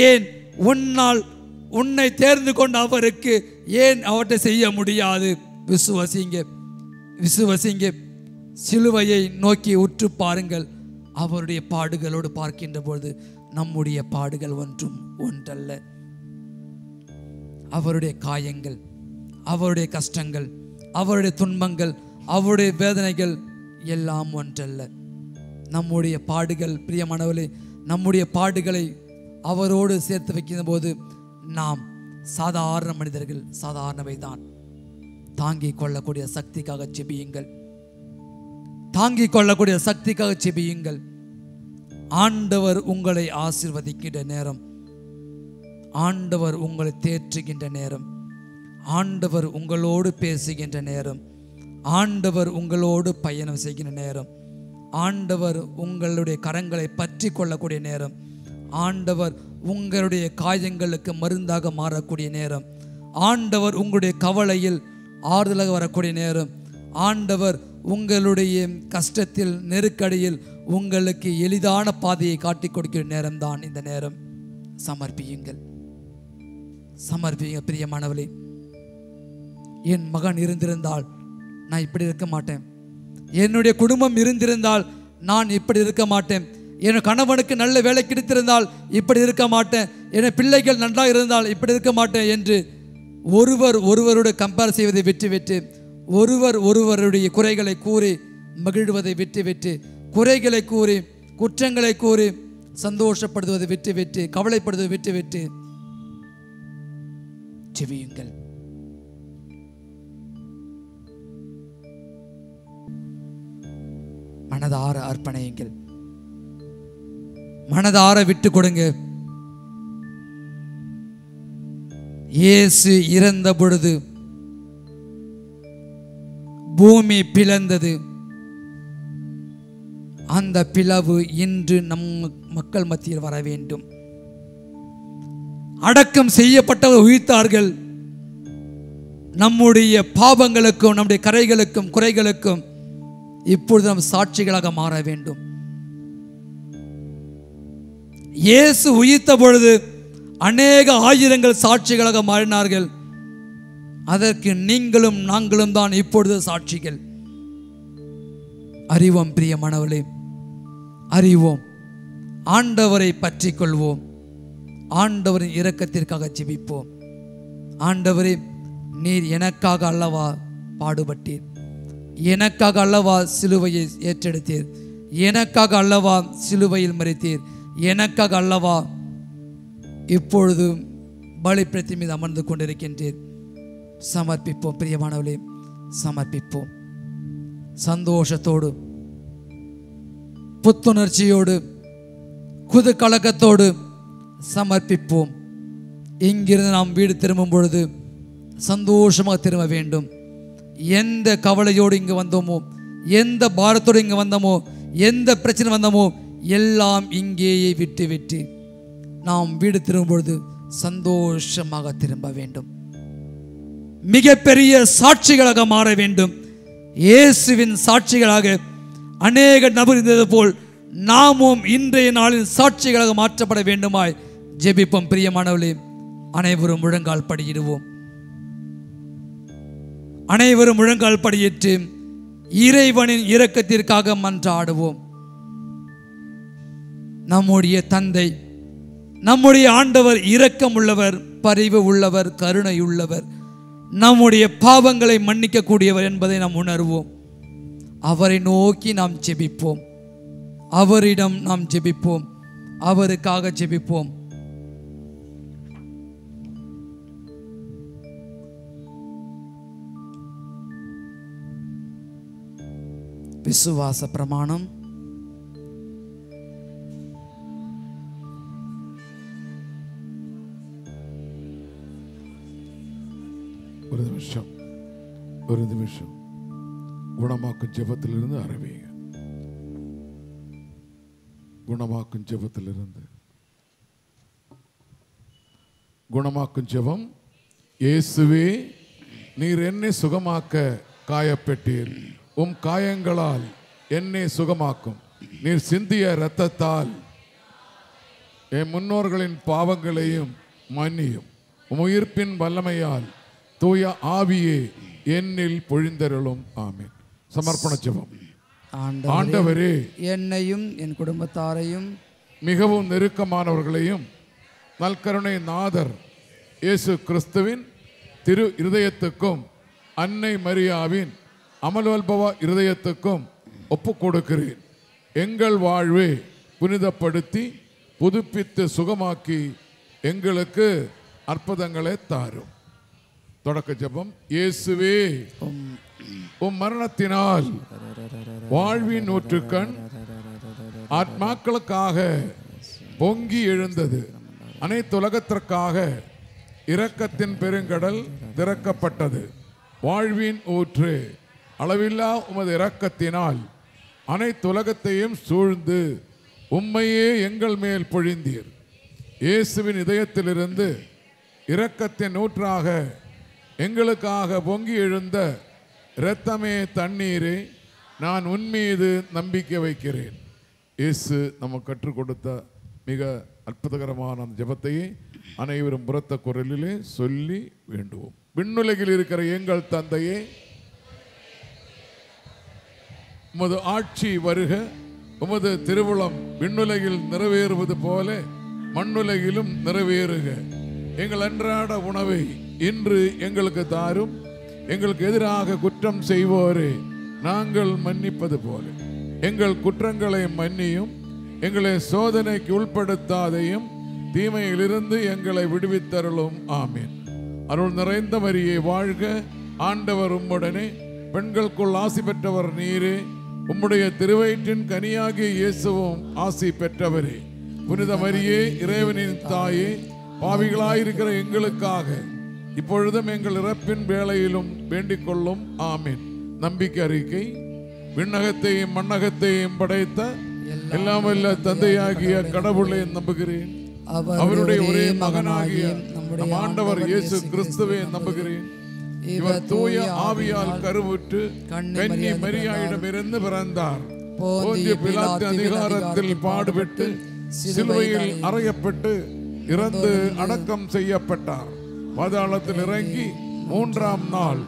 ஏன் உன்னை தேர்ந்து கொண்ட அவருக்கு ஏன் அவற்றை செய்ய முடியாது? விசுவசிங்க. சிலுவையை நோக்கி உற்று பாருங்கள். அவருடைய பாடுகளோடு பார்க்கின்ற பொழுது நம்முடைய பாடுகள் ஒன்றல்ல. அவருடைய காயங்கள், அவருடைய கஷ்டங்கள், அவருடைய துன்பங்கள், அவருடைய வேதனைகள் எல்லாம் ஒன்றல்ல. நம்முடைய பாடுகள், பிரியமானவர்களே, நம்முடைய பாடுகளை அவரோடு சேர்த்து வைக்கிற போது நாம் சாதாரண மனிதர்கள், சாதாரணவை தான். தாங்கிக் கொள்ளக்கூடிய சக்திக்காக செபியுங்கள். தாங்கிக் கொள்ளக்கூடிய சக்திக்காக செபியுங்கள். ஆண்டவர் உங்களை ஆசீர்வதிக்கின்ற நேரம், ஆண்டவர் உங்களை தேற்றுகின்ற நேரம், ஆண்டவர் உங்களோடு பேசுகின்ற நேரம், ஆண்டவர் உங்களோடு பயணம் செய்கின்ற நேரம், ஆண்டவர் உங்களுடைய கரங்களை பற்றி கொள்ளக்கூடிய நேரம், ஆண்டவர் உங்களுடைய காயங்களுக்கு மருந்தாக மாறக்கூடிய நேரம், ஆண்டவர் உங்களுடைய கவலையில் ஆறுதலாக வரக்கூடிய நேரம், ஆண்டவர் உங்களுடைய கஷ்டத்தில் நெருக்கடியில் உங்களுக்கு எளிதான பாதையை காட்டிக் கொடுக்கிற நேரம்தான் இந்த நேரம். சமர்ப்பியுங்கள். பிரியமானவளே, என் மகன் இருந்திருந்தால் நான் இப்படி இருக்க மாட்டேன். என்னுடைய குடும்பம் இருந்திருந்தால் நான் இப்படி இருக்க மாட்டேன். என் கணவனுக்கு நல்ல வேலை கிடைத்திருந்தால் இப்படி இருக்க மாட்டேன். என் பிள்ளைகள் நன்றாக இருந்தால் இப்படி இருக்க மாட்டேன் என்று ஒருவரோடு கம்பேர் செய்வதை விட்டுவிட்டு, ஒருவருடைய குறைகளை கூறி மகிழ்வதை விட்டுவிட்டு, குறைகளை கூறி குற்றங்களை கூறி சந்தோஷப்படுவதை விட்டுவிட்டு, கவலைப்படுவதை விட்டுவிட்டு செவியுங்கள். மனதார அர்ப்பணியுங்கள். மனதார விட்டு கொடுங்க. இயேசு இறந்த பொழுது பூமி பிளந்தது. அந்த பிளவு இன்று நம் மக்கள் மத்தியில் வர வேண்டும். அடக்கம் செய்யப்பட்டவர் உயிர்த்தார்கள். நம்முடைய பாவங்களுக்கும் நம்முடைய கரைகளுக்கும் குறைகளுக்கும் இப்பொழுது நாம் சாட்சிகளாக மாற வேண்டும். இயேசு உயிர்த்த பொழுது அநேக ஆயிரங்கள் சாட்சிகளாக மாறினார்கள். அதற்கு நீங்களும் நாங்களும் தான் இப்பொழுது சாட்சிகள். அறிவோம் பிரியமானவர்களே, அறிவோம். ஆண்டவரை பற்றி கொள்வோம். ஆண்டவரின் இரக்கத்திற்காக ஜெபிப்போம். ஆண்டவரே, நீர் எனக்காக அல்லவா பாடுபட்டீர், எனக்காக அல்லவா சிலுவையை ஏற்றெடுத்தீர், எனக்காக அல்லவா சிலுவையில் மரித்தீர், எனக்காக அல்லவா இப்பொழுது பலிபீடத்தின் மீது அமர்ந்து கொண்டிருக்கின்றீர். சமர்ப்பிப்போம் பிரியமானவர்களே, சமர்ப்பிப்போம். சந்தோஷத்தோடு, புத்துணர்ச்சியோடு, குது கலக்கத்தோடு சமர்ப்பிப்போம். இங்கிருந்து நாம் வீடு திரும்பும் பொழுது சந்தோஷமாக திரும்ப வேண்டும். எந்த கவலையோடு இங்கு வந்தோமோ, எந்த பாரத்தோடு இங்கு வந்தோமோ, எந்த பிரச்சனை வந்தோமோ எல்லாம் இங்கேயே விட்டு நாம் வீடு திரும்பும் பொழுது சந்தோஷமாக திரும்ப வேண்டும். மிகப்பெரிய சாட்சிகளாக மாற வேண்டும். இயேசுவின் சாட்சிகளாக அநேக நபர் இருந்தது போல் நாமும் இன்றைய நாளின் சாட்சிகளாக மாற்றப்பட வேண்டுமாய் ஜெபிப்போம். பிரியமானவர்களே, அனைவரும் முழங்கால் படியிடுவோம். அனைவரும் முழங்கால் படியிட்டு இறைவனின் இரக்கத்திற்காக மன்றாடுவோம். நம்முடைய தந்தை, நம்முடைய ஆண்டவர் இரக்கம் உள்ளவர், பரிவு உள்ளவர், கருணை உள்ளவர், நம்முடைய பாவங்களை மன்னிக்க கூடியவர் என்பதை நாம் உணர்வோம். அவரை நோக்கி நாம் ஜெபிப்போம். அவரிடம் நாம் ஜெபிப்போம். அவருக்காக ஜெபிப்போம். விசுவாச பிரமாணம். ஒரு நிமிஷம் குணமாக்கும் ஜெபத்திலிருந்து ஆரம்பிங்க. குணமாக்கும் ஜெபத்திலிருந்து. குணமாக்கும் ஜெபம். இயேசுவே, நீர் என்னை சுகமாக்க காயப்பட்டீர். உம் காயங்களால் என்னை சுகமாக்கும். நீர் சிந்திய இரத்தத்தால் என் முன்னோர்களின் பாவங்களையும் மன்னியும். உம் உயிர்ப்பின் வல்லமையால் தூய ஆவியே என்னில் பொழிந்தருளும். ஆமென். சமர்ப்பண ஜெபம். ஆண்டவரே, என்னையும் என் குடும்பத்தாரையும் மிகவும் நெருக்கமானவர்களையும் நல்கருணை நாதர் இயேசு கிறிஸ்துவின் திரு இருதயத்துக்கும் அன்னை மரியாவின் அமல்வல்பவ இருதயத்துக்கும் ஒப்பு கொடுக்கிறேன். எங்கள் வாழ்வை புனிதப்படுத்தி புதுப்பித்து சுகமாக்கி எங்களுக்கு அற்புதங்களை தாரும். தொடக்க ஜெபம். இயேசுவே, உம் மரணத்தினால் வாழ்வின் ஊற்றுக்கண் ஆத்மாக்களுக்காக பொங்கி எழுந்தது. அனைத்து உலகத்திற்காக இரக்கத்தின் பெருங்கடல் திறக்கப்பட்டது. வாழ்வின் ஊற்று அளவில்லா உமது இரக்கத்தினால் அனைத்து உலகத்தையும் சூழ்ந்து உம்மையே எங்கள் மேல் பொழிந்தீர். இயேசுவின் இதயத்திலிருந்து இரக்கத்தின் ஊற்றாக எங்களுக்காக பொங்கி எழுந்த இரத்தமே தண்ணீரே, நான் உன்மீது நம்பிக்கை வைக்கிறேன். இயேசு நமக்கு கற்றுக் கொடுத்த மிக அற்புதகரமான அந்த ஜெபத்தையே அனைவரும் புறத்த குரலிலே சொல்லி வேண்டுவோம். விண்ணுலகில் இருக்கிற எங்கள் தந்தையே, உமது ஆட்சி வருக. உமது திருவுளம் விண்ணுலகில் நிறைவேறுவது போல மண்ணுலகிலும் நிறைவேறுக. எங்கள் அன்றாட உணவை இன்று எங்களுக்கு தாரும். எங்களுக்கு எதிராக குற்றம் செய்வோரே நாங்கள் மன்னிப்பது போல எங்கள் குற்றங்களை மன்னியும். எங்களை சோதனைக்கு உட்படுத்தாதையும், தீமையிலிருந்து எங்களை விடுவித்தருளும். ஆமீன். அருள் நிறைந்த மரியே வாழ்க. ஆண்டவர் உம்முடனே, பெண்களுக்குள் ஆசி பெற்றவர் நீரே. உம்முடைய திருவயிற்றின் கனியாகிய இயேசுவும் ஆசி பெற்றவரே. புனித மரியே, இறைவனின் தாயே, பாவிகளாயிருக்கிற எங்களுக்காக இப்பொழுதும் எங்கள் இறப்பின் வேளையிலும் வேண்டிக் கொள்ளும். ஆமீன். நம்பிக்கை அறிக்கை. விண்ணகத்தையும் மண்ணகத்தையும் படைத்த எல்லாம் வல்ல தந்தையாகிய கடவுளை நம்புகிறேன். அவருடைய ஒரே மகனாகிய நம் ஆண்டவர் இயேசு கிறிஸ்துவை நம்புகிறேன். இவர் தூய ஆவியால் கருவுற்று கன்னி மரியாயிடமிருந்து பிறந்தார். போந்திய பிலாத்து அதிகாரத்தில் பாடுபட்டு சிலுவையில் அறையப்பட்டு இறந்து அடக்கம் செய்யப்பட்டார். பாதாளத்தில் இறங்கி மூன்றாம் நாள்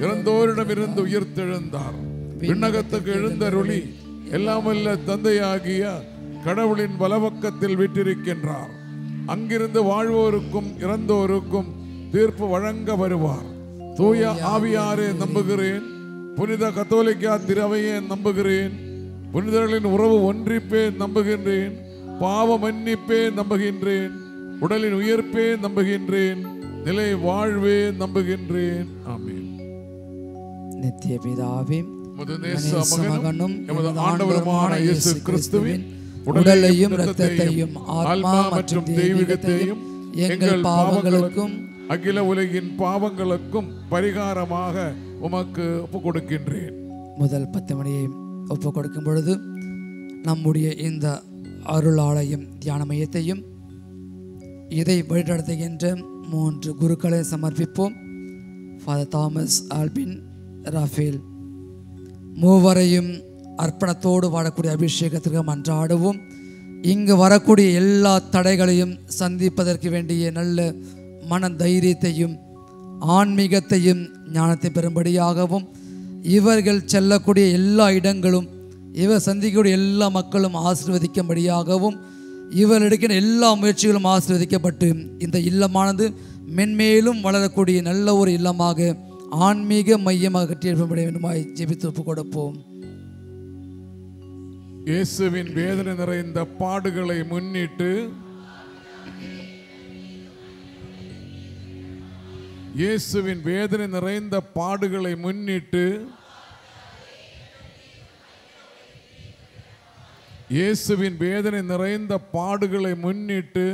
இறந்தோரிடமிருந்து உயிர்த்தெழுந்தார். விண்ணகத்துக்கு எழுந்தருளி எல்லாம் வல்ல தந்தையாகிய கடவுளின் வலப்பக்கத்தில் வீற்றிருக்கின்றார். அங்கிருந்து வாழ்வோருக்கும் இறந்தோருக்கும் தீர்ப்பு வழங்க வருவார். தூய ஆவியாரை நம்புகிறேன். புனித கத்தோலிக்கா திரவையை நம்புகிறேன். புனிதர்களின் உறவு ஒன்றிப்பே நம்புகின்றேன். பாவ மன்னிப்பே நம்புகின்றேன். உடலின் உயிர்ப்பே நம்புகின்றேன். நிலை வாழ்வே நம்புகின்றேன். ஆமென். நித்திய பிதாவே, மகனும் எமது ஆண்டவருமான இயேசு கிறிஸ்துவின் உடலையும் இரத்தத்தையும் ஆன்மா மற்றும் தெய்வீகத்தையும் எங்கள் பாவங்களுக்கும் அகில உலகின் பாவங்களுக்கும் பரிகாரமாக உமக்கு ஒப்புக் கொடுக்கின்றேன். முதல் 10 மணியை ஒப்புக் கொடுக்கும் பொழுது நம்முடைய இந்த அருளாலயம் தியான மையத்தையும் இதை வழிநடத்துகின்ற 3 குருக்களை சமர்ப்பிப்போம். ஃபாதர் தாமஸ், ஆல்பின், ராஃபேல் மூவரையும் அர்ப்பணத்தோடு வாழக்கூடிய அபிஷேகத்திற்கு மன்றாடுவோம். இங்கு வரக்கூடிய எல்லா தடைகளையும் சந்திப்பதற்கு வேண்டிய நல்ல மன தைரியத்தையும் ஆன்மீகத்தையும் ஞானத்தை பெறும்படியாகவும், இவர்கள் செல்லக்கூடிய எல்லா இடங்களும் இவர் சந்திக்கக்கூடிய எல்லா மக்களும் ஆசீர்வதிக்கும்படியாகவும், இவர் எடுக்கிற எல்லா முயற்சிகளும் ஆசீர்வதிக்கப்பட்டு இந்த இல்லமானது மென்மேலும் வளரக்கூடிய நல்ல ஒரு இல்லமாக ஆன்மீக மையமாக கட்டியெழுப்பப்பட வேண்டுமாய் ஜெபித்து ஒப்புக் கொடுப்போம். இயேசுவின் வேதனை நிறைந்த பாடுகளை முன்னிட்டு இயேசுவின் வேதனை நிறைந்த பாடுகளை முன்னிட்டு இயேசுவின் வேதனை நிறைந்த பாடுகளை முன்னிட்டு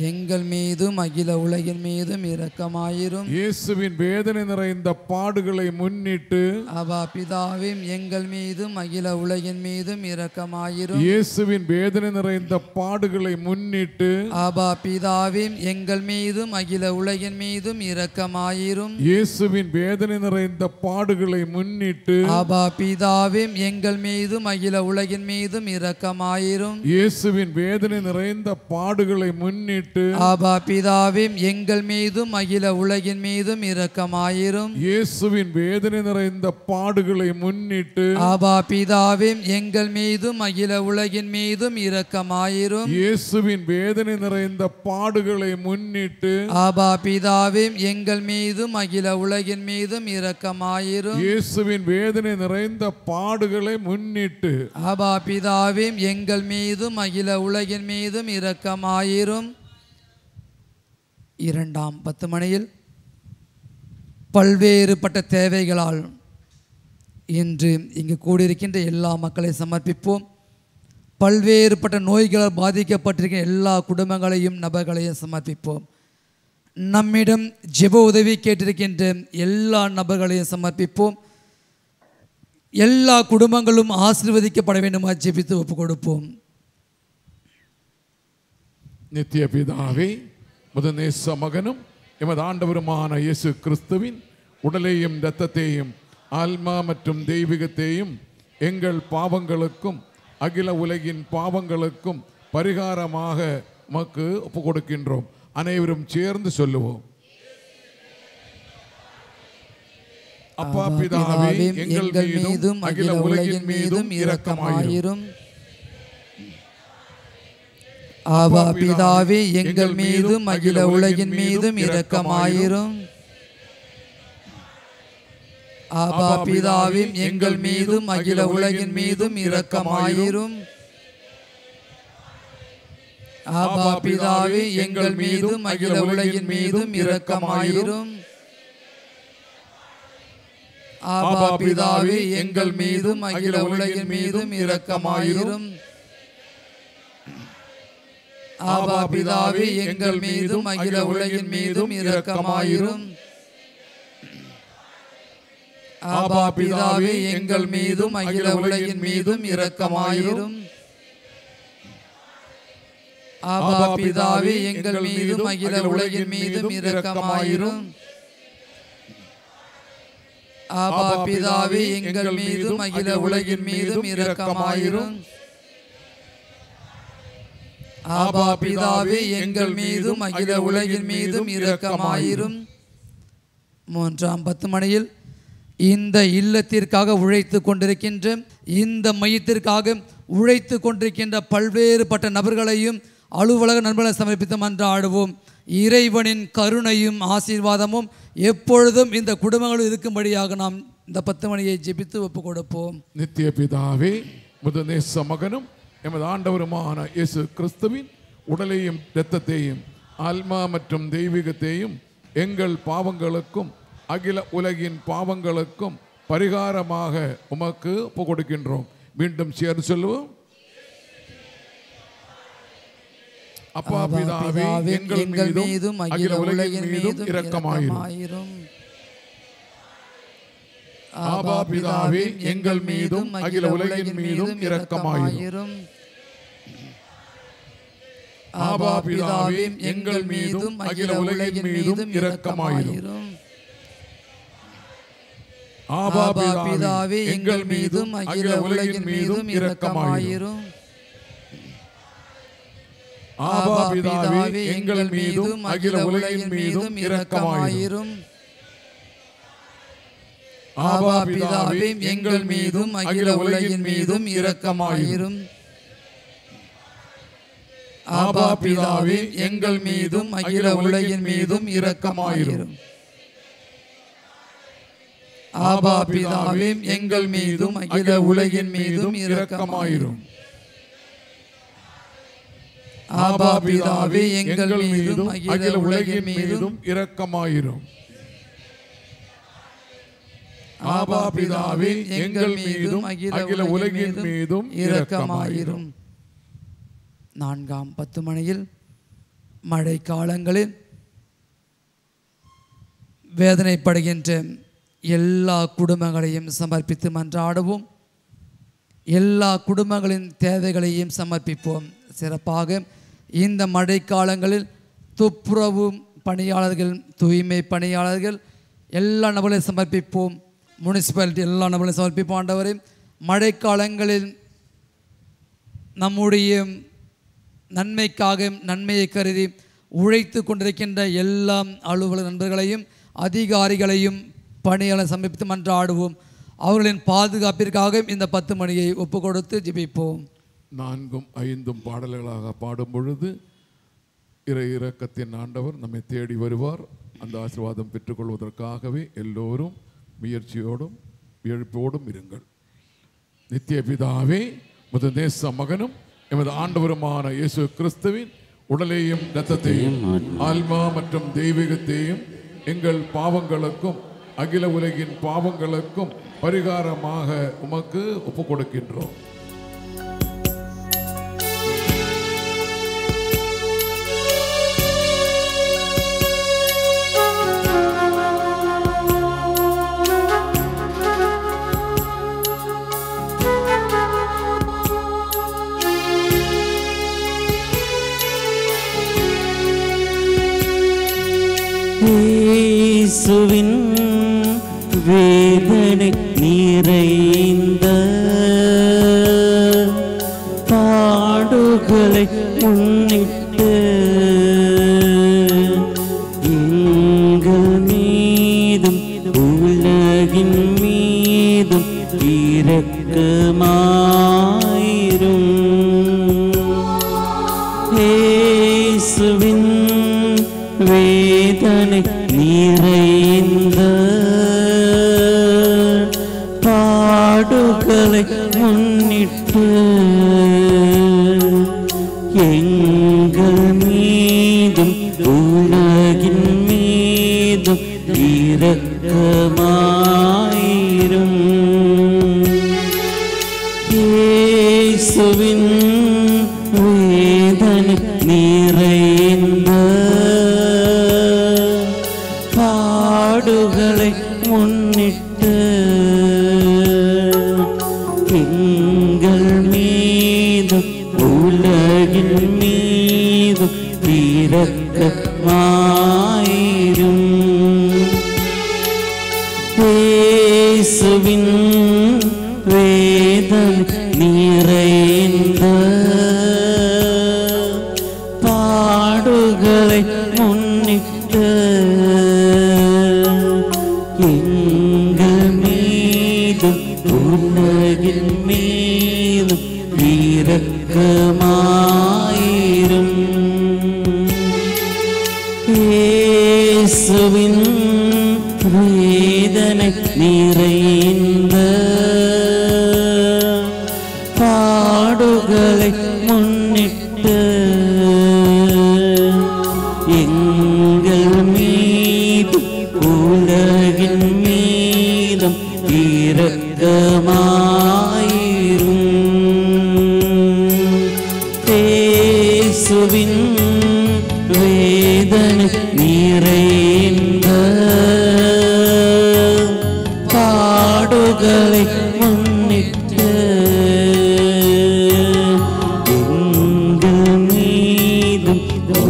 எங்கள் மீதும் அகில உலகின் மீதும் இரக்கமாயிரும். இயேசுவின் வேதனை நிறைந்த பாடுகளை முன்னிட்டு அவா பிதாவும் எங்கள் மீதும் அகில உலகின் மீதும் இரக்கமாயிரும். இயேசுவின் வேதனை நிறைந்த பாடுகளை முன்னிட்டு அவா பிதாவும் எங்கள் மீதும் அகில உலகின் மீதும் இரக்கமாயிரும். இயேசுவின் வேதனை நிறைந்த பாடுகளை முன்னிட்டு அவா பிதாவும் எங்கள் மீதும் அகில உலகின் மீதும் இரக்கமாயிரும். இயேசுவின் வேதனை நிறைந்த பாடுகளை முன்னிட்டு ஆபா பிதாவும் எங்கள் மீதும் அகில உலகின் மீதும் இரக்கமாயிரும். இயேசுவின் வேதனை நிறைந்த பாடுகளை முன்னிட்டு ஆபா பிதாவும் எங்கள் மீதும் அகில உலகின் மீதும் இரக்கமாயிரும். இயேசுவின் வேதனை நிறைந்த பாடுகளை முன்னிட்டு ஆபா பிதாவும் எங்கள் மீதும் அகில உலகின் மீதும் இரக்கமாயிரும். இயேசுவின் வேதனை நிறைந்த பாடுகளை முன்னிட்டு ஆபா பிதாவும் எங்கள் மீதும் அகில உலகின் மீதும் இரக்கமாயிரும். இரண்டாம் 10 மணியில் பல்வேறுபட்ட தேவைகளால் இன்று இங்கு கூடியிருக்கின்ற எல்லா மக்களை சமர்ப்பிப்போம். பல்வேறுபட்ட நோய்களால் பாதிக்கப்பட்டிருக்கிற எல்லா குடும்பங்களையும் நபர்களையும் சமர்ப்பிப்போம். நம்மிடம் ஜெப உதவி கேட்டிருக்கின்ற எல்லா நபர்களையும் சமர்ப்பிப்போம். எல்லா குடும்பங்களும் ஆசீர்வதிக்கப்பட வேண்டுமா ஜெபித்து ஒப்புக் கொடுப்போம். நித்திய பிதாவே, முதநேச மகனும் எமது ஆண்டவருமான இயேசு கிறிஸ்துவின் உடலையும் இரத்தத்தையும் ஆன்மா மற்றும் தெய்வீகத்தையும் எங்கள் பாவங்களுக்கும் அகில உலகின் பாவங்களுக்கும் பரிகாரமாக உமக்கு ஒப்புக் கொடுக்கின்றோம். அனைவரும் சேர்ந்து சொல்லுவோம். அப்பா பிதாவே, எங்கள் மீதும் அகில உலகின் மீதும் இரக்கமாயிரும். ஆபா பிதாவே, எங்கள் மீதும் அகில உலகின் மீதும் இரக்கமாயிரும். ஆபா பிதாவே, எங்கள் மீதும் அகில உலகின் மீதும் இரக்கமாயிரும். ஆபா பிதாவே, எங்கள் மீதும் அகில உலகின் மீதும் இரக்கமாயிரும். ஆபா பிதாவே, எங்கள் மீதும் அகில உலகின் மீதும் இரக்கமாயிரும். ஆபா பிதாவே, எங்கள் மீதும் அகில உலகின் மீதும் இரக்கமாயிரும். ஆபா பிதாவே, எங்கள் மீதும் அகில உலகின் மீதும் இரக்கமாயிரும். ஆபா பிதாவே, எங்கள் மீதும் அகில உலகின் மீதும் இரக்கமாயிரும். ஆபா பிதாவே, எங்கள் மீதும் அகில உலகின் மீதும் இரக்கமாயிரும். ஆபா பிதாவே, எங்கள் மீதும் அகில உலகின் மீதும் இரக்கமாயிரும். மூன்றாம் 10 மணியில் இந்த இல்லத்திற்காக உழைத்து கொண்டிருக்கின்ற, இந்த மையத்திற்காக உழைத்து கொண்டிருக்கின்ற பல்வேறுபட்ட நபர்களையும் அலுவலக நண்பர்களை சமர்ப்பித்து மன்றாடுவோம். இறைவனின் கருணையும் ஆசீர்வாதமும் எப்பொழுதும் இந்த குடும்பங்களும் இருக்கும்படியாக நாம் இந்த 10 மணியை ஜெபித்து ஒப்புக் கொடுப்போம். நித்திய பிதாவே, முதநேச மகனும் எமது ஆண்டவருமான இயேசு கிறிஸ்துவின் உடலையும் இரத்தத்தையும் ஆன்மா மற்றும் தெய்வீகத்தையும் எங்கள் பாவங்களுக்கும் அகில உலகின் பாவங்களுக்கும் பரிகாரமாக உமக்கு ஒப்புக் கொடுக்கின்றோம். மீண்டும் சேர்ந்து சொல்லுவோம். அப்பா பிதாவே, எங்கள் மீதும் அகில உலகின் மீதும் இரக்கமாயிரும். ஆபா பிதாவே, எங்கள் மீதும் அகில உலகின் மீதும் இரக்கமாயிரும். ஆபா பிதாவே, எங்கள் மீதும் அகில உலகின் மீதும் இரக்கமாயிரும். ஆபா பிதாவே எங்கள் மீதும் அகில உலகின் மீதும் இரக்கமாயிரும். ஆபா பிதாவே எங்கள் மீதும் அகில உலகின் மீதும் இரக்கமாயிரும். ஆபா பிதாவே எங்கள் மீதும் அகில உலகின் மீதும் இரக்கமாயிரும். ஆபா பிதாவே எங்கள் மீதும் அகில உலகின் மீதும் இரக்கமாயிரும். ஆபா பிதாவே எங்கள் மீதும் அகில உலகின் மீதும் இரக்கமாயிரும். ஆபா பிதாவே எங்கள் மீதும் அகில உலகின் மீதும் இரக்கமாயிரும். ஆபா பிதாவே எங்கள் மீதும் அகில உலகின் மீதும் இரக்கமாயிரும். 4ஆம் 10 மணியில் மழை காலங்களில் வேதனைப்படுகின்ற எல்லா குடும்பங்களையும் சமர்ப்பித்து மன்றாடுவோம். எல்லா குடும்பங்களின் தேவைகளையும் சமர்ப்பிப்போம். சிறப்பாக இந்த மழை காலங்களில் துப்புரவு பணியாளர்கள், தூய்மை பணியாளர்கள் எல்லா நபர்களையும் சமர்ப்பிப்போம். முனிசிபாலிட்டி எல்லா நபர்களையும் சமர்ப்பிப்போம். ஆண்டவரே, மழைக்காலங்களில் நம்முடைய நன்மைக்காக நன்மையை கருதி உழைத்து கொண்டிருக்கின்ற எல்லா அலுவலக நண்பர்களையும் அதிகாரிகளையும் பணியாளர் சமர்ப்பித்து மன்றாடுவோம். அவர்களின் பாதுகாப்பிற்காக இந்த 10 மணியை ஒப்பு கொடுத்து ஜெபிப்போம். 4ம் 5ம் பாடல்களாக பாடும் பொழுது இறை இரக்கத்தின் ஆண்டவர் நம்மை தேடி வருவார். அந்த ஆசீர்வாதம் பெற்றுக்கொள்வதற்காகவே எல்லோரும் முயற்சியோடும் எழுப்போடும் இருங்கள். நித்திய பிதாவே, முத நேச மகனும் எமது ஆண்டவருமான இயேசு கிறிஸ்துவின் உடலையும் இரத்தத்தையும் ஆன்மா மற்றும் தெய்வீகத்தையும் எங்கள் பாவங்களுக்கும் அகில உலகின் பாவங்களுக்கும் பரிகாரமாக உமக்கு ஒப்பு கொடுக்கின்றோம். இயேசுவின் வேதனை நிறைந்த பாடுகளை முன்னிட்டு எங்கள் மீதும் உலகின் மீதும் இரக்கமாயிரும். இயேசுவின் வேதனை நிறைந்த பாடுகளை முன்னிட்டு எங்கள் மீதும் உலகின் மீதும் இரக்கமாயிரும். இயேசுவின் வேதனை நிறைந்த பாடுகளை முன்னிட்டு எங்கள் மீதும் உலகின் மீதும் இரக்கமாயிரும். இயேசுவின் வேதனை நிறைந்த பாடுகளை முன்னிட்டு எங்கள் மீதும் உலகின் மீதும் இரக்கமாயிரும். இயேசுவின் வேதனை நிறைந்த பாடுகளை முன்னிட்டு எங்கள் மீதும் உலகின் மீதும் இரக்கமாயிரும். இயேசுவின் வேதனை நிறைந்த பாடுகளை முன்னிட்டு எங்கள் மீதும்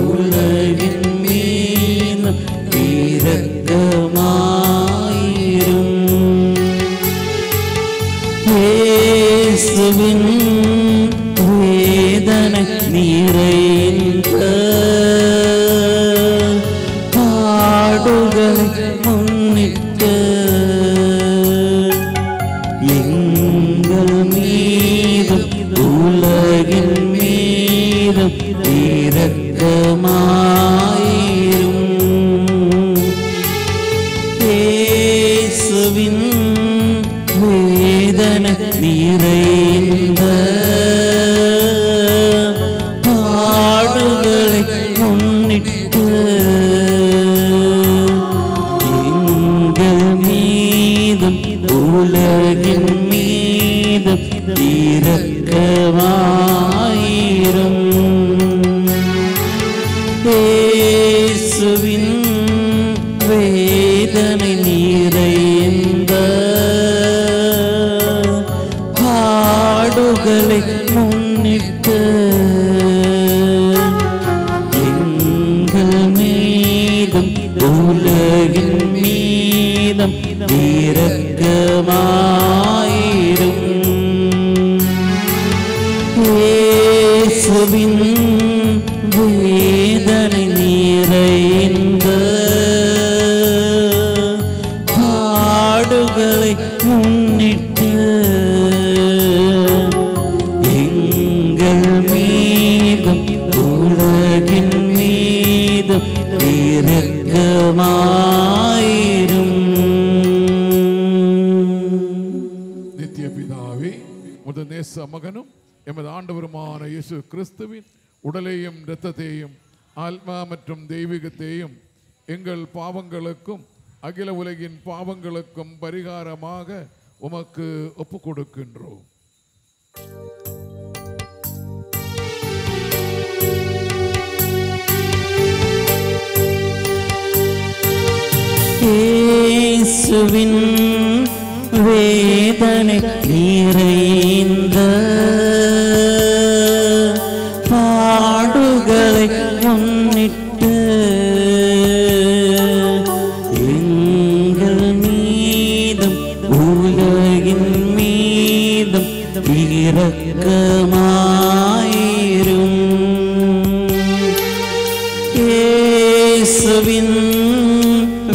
உலகின் மீதும் இரக்கமாயிரும். இயேசுவின் வேதனை நிறைந்த பாடுகளை முன்னிட்டு எங்கள் மீதும் உலகின் மீதும் இரக்கமாயிரும். இயேசுவின் வேதனை நிறைந்த பாடுகளை முன்னிட்டு எங்கள் மீதும் உலகின் மீதும் இரக்கமாயிரும். இயேசுவின் வேதனை நிறைந்த பாடுகளை முன்னிட்டு எங்கள் மீதும் உலகின் மீதும் இரக்கமாயிரும். இயேசுவின் வேதனை நிறைந்த பாடுகளை முன்னிட்டு எங்கள் மீதும் உலகின் மீதும் இரக்கமாயிரும். நித்திய பிதாவே, உமது நேச மகனும் எமது ஆண்டவருமான இயேசு கிறிஸ்துவின் உடலையும் இரத்தத்தையும் ஆத்மா மற்றும் தெய்வீகத்தையும் எங்கள் பாவங்களுக்கும் அகில உலகின் பாவங்களுக்கும் பரிகாரமாக உமக்கு ஒப்பு கொடுக்கின்றோம். இயேசுவின் வேதனை நிறைந்த பாடுகளை முன்னிட்டு எங்கள் மீதும் உலகின் மீதும் இரக்கமாயிரும். இயேசுவின்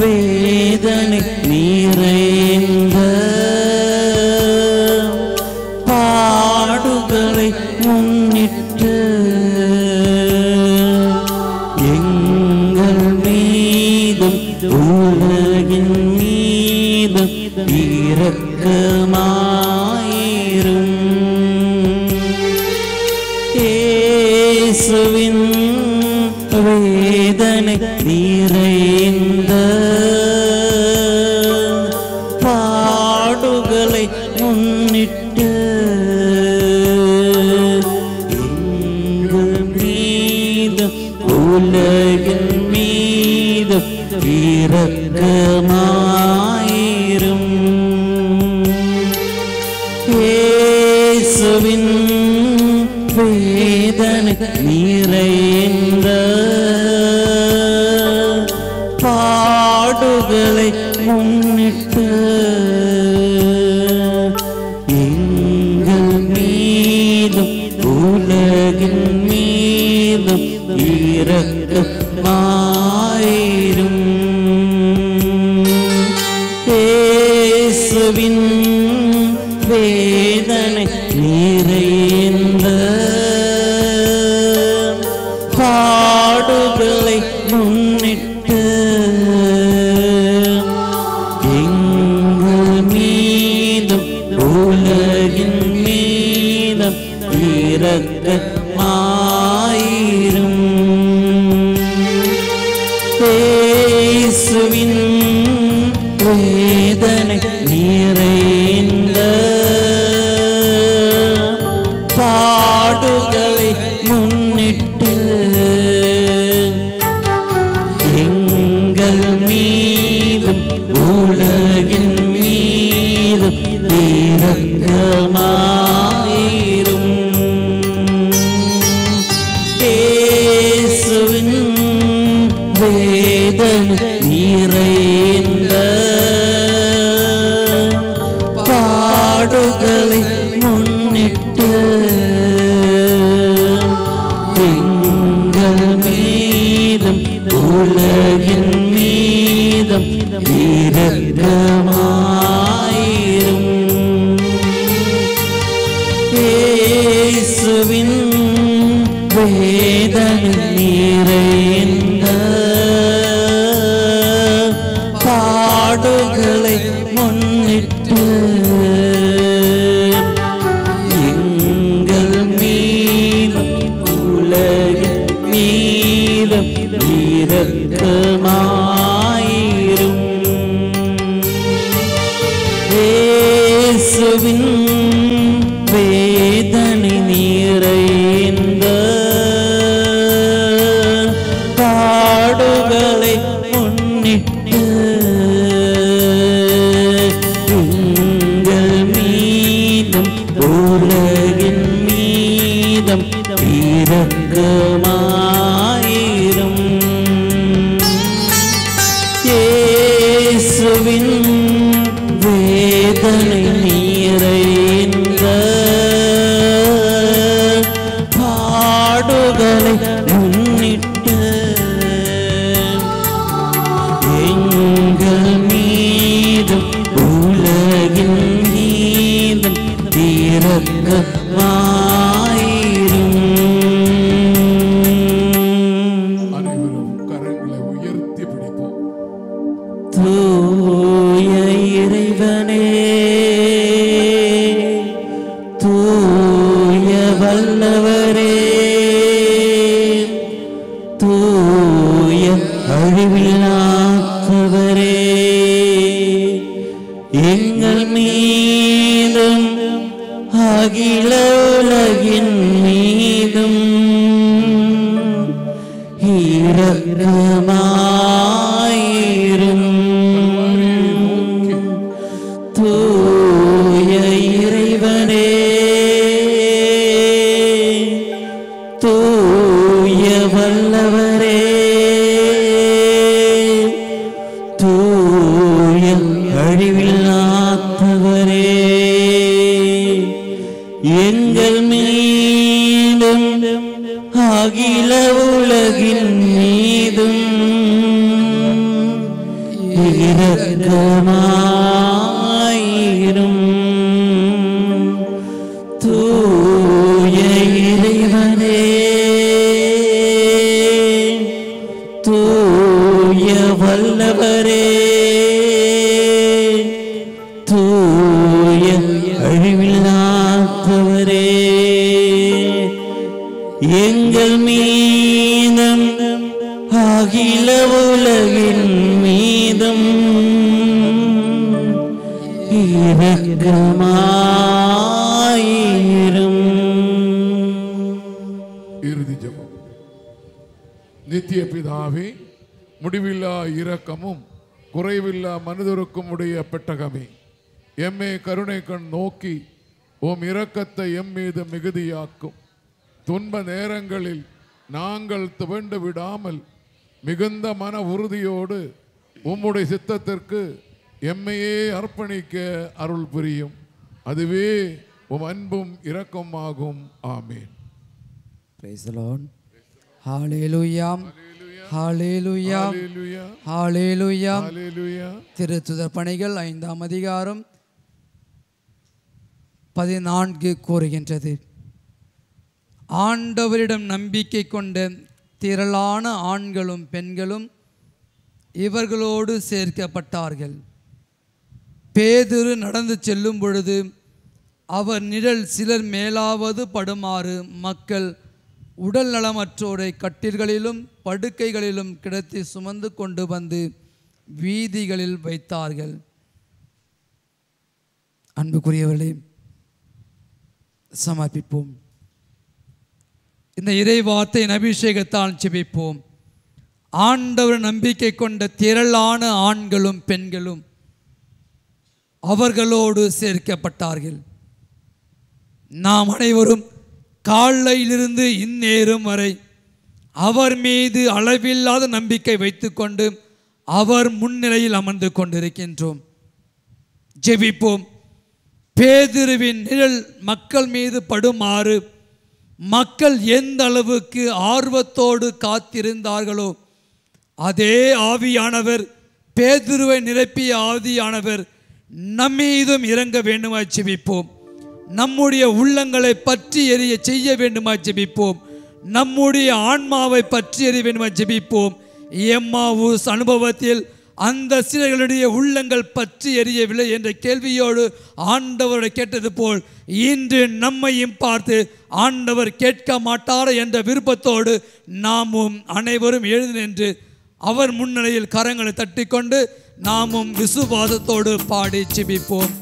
வேதனை நிறைந்த பாடுகளை முன்னிட்டு எங்கள் மீதும் உலகின் மீதும் இரக்கமாயிரும். இயேசுவின் வேதனை நிறைந்த பாடுகளை முன்னிட்டு எங்கள் மீதும் உலகின் மீதும் இரக்கமாயிரும். இயேசுவின் வேதனை நிறைந்த பாடுகளை முன்னிட்டு எங்கள் மீதும் உலகின் மீதும் இரக்கமாயிரும். இயேசுவின் வேதனை நிறைந்த பாடுகளை முன்னிட்டு எங்கள் மீதும் உலகின் மீதும் இரக்கமாயிரும். இயேசுவின் வேதனை நிறைந்த பாடுகளை முன்னிட்டு எங்கள் மீதும் உலகின் மீதும் இரக்கமாயிரும். இயேசுவின் வேதனை நிறைந்த பாடுகளை முன்னிட்டு வேதனை நிறைந்த பாடுகளை முன்னிட்டு எங்கள் மீதும் உலகின் மீதும் இரக்கமாயிரும். இயேசுவின் வேதனை நிறைந்த பாடுகளை முன்னிட்டு எங்கள் மீதும் உலகின் மீதும் இரக்கமாயிரும். இயேசுவின் வேதனை நிறைந்த பாடுகளை முன்னிட்டு எங்கள் மீதும் உலகின் மீதும் இரக்கமாயிரும். அனைவரும் கரங்களை உயர்த்தி பிடிப்போம். தூய இறைவனே, தூய வல்லவரே, தூய அழிவில்லாதவரே, எங்கள் மீதும் அகில உலகின் மீதும் இரக்கமாயிரும். தூய இறைவனே, தூய வல்லவரே, தூய அழிவில்லாதவரே, எங்கள் மீதும் அகில உலகின் மீதும் இரக்கமாயிரும். தூய இறைவனே, தூய வல்லவரே, தூய அழிவில்லாதவரே, எங்கள் மீதும் அகில உலகின் மீதும் இரக்கமாயிரும். இறுதி ஜெபம். நித்திய பிதாவே, முடிவில்லா இரக்கமும் குறைவில்லா மனிதருக்கும் உடைய பெட்டகமே, எம்மே கருணை கண் நோக்கி உம் இரக்கத்தை எம் மீது மிகுதியாக்கும். துன்ப நேரங்களில் நாங்கள் துவண்டு விடாமல் மிகுந்த மன உறுதியோடு உம்முடைய சித்தத்திற்கு எம்மையே அர்ப்பணிக்க அருள் புரியும். அதுவே உம் அன்பும் இரக்கமாகும். ஆமீன். Praise the Lord. Hallelujah. Hallelujah. Hallelujah. Hallelujah. Hallelujah. திருத்துதர் பணிகள் 5ஆம் அதிகாரம் 14 கூறுகின்றது. ஆண்டவரிடம் நம்பிக்கை கொண்ட திரளான ஆண்களும் பெண்களும் இவர்களோடு சேர்க்கப்பட்டார்கள். பேதுரு நடந்து செல்லும் பொழுது அவர் நிழல் சிலர் மேலாவது படுமாறு மக்கள் உடல் நலமற்றோரை கட்டில்களிலும் படுக்கைகளிலும் கிடத்தி சுமந்து கொண்டு வந்து வீதிகளில் வைத்தார்கள். அன்புக்குரியவர்களே, சமர்ப்பிப்போம். இந்த இறை வார்த்தையின் அபிஷேகத்தால் ஜெபிப்போம். ஆண்டவர் நம்பிக்கை கொண்ட திரளான ஆண்களும் பெண்களும் அவர்களோடு சேர்க்கப்பட்டார்கள். நாம் அனைவரும் காலையிலிருந்து இந்நேரம் வரை அவர் மீது அளவில்லாத நம்பிக்கை வைத்துக்கொண்டு அவர் முன்னிலையில் அமர்ந்து கொண்டிருக்கின்றோம். ஜெபிப்போம். பேதுருவின் நிழல் மக்கள் மீது படுமாறு மக்கள் எந்த அளவுக்கு ஆர்வத்தோடு காத்திருந்தார்களோ அதே ஆவியானவர், பேதுருவை நிரப்பிய ஆவியானவர் நம்மீதும் இறங்க வேண்டுமாய் ஜெபிப்போம். நம்முடைய உள்ளங்களை பற்றி எரிய செய்ய வேண்டுமாய் ஜெபிப்போம். நம்முடைய ஆன்மாவை பற்றி அறிவை ஜெபிப்போம். எம்மாவூஸ் அனுபவத்தில் அந்த சிலர்களுடைய உள்ளங்கள் பற்றி எரியவில்லை என்ற கேள்வியோடு ஆண்டவரை கேட்டது போல் இன்று நம்மையும் பார்த்து ஆண்டவர் கேட்க மாட்டார் என்ற விருப்பத்தோடு நாமும் அனைவரும் எழுந்து நின்று அவர் முன்னிலையில் கரங்களை தட்டிக்கொண்டு நாமும் விசுவாசத்தோடு பாடி ஜெபிப்போம்.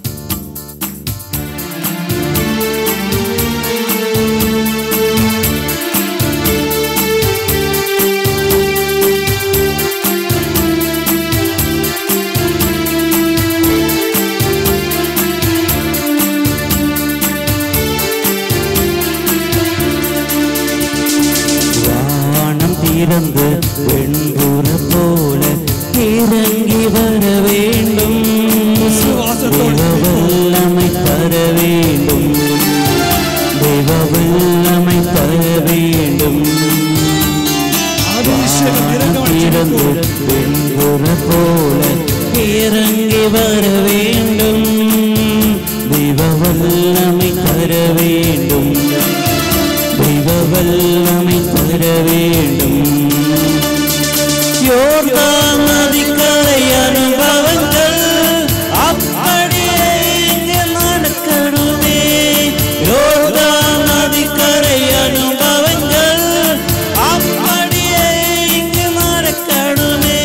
இறந்து வெண்புற போல இறங்கி வர வேண்டும், வல்லமை தர வேண்டும், தெய்வ வல்லமை தர வேண்டும். இறந்து வெண்புற போல இறங்கி வர வேண்டும், தெய்வ வல்லமை தர வேண்டும், தெய்வ வல்லமை தர வேண்டும். யோர்தான் நதிக்கரை அனுபவங்கள் அப்படியே இங்கு நடக்கணுமே, யோர்தான் நதிக்கரை அனுபவங்கள் அப்படியே இங்கு நடக்கணுமே,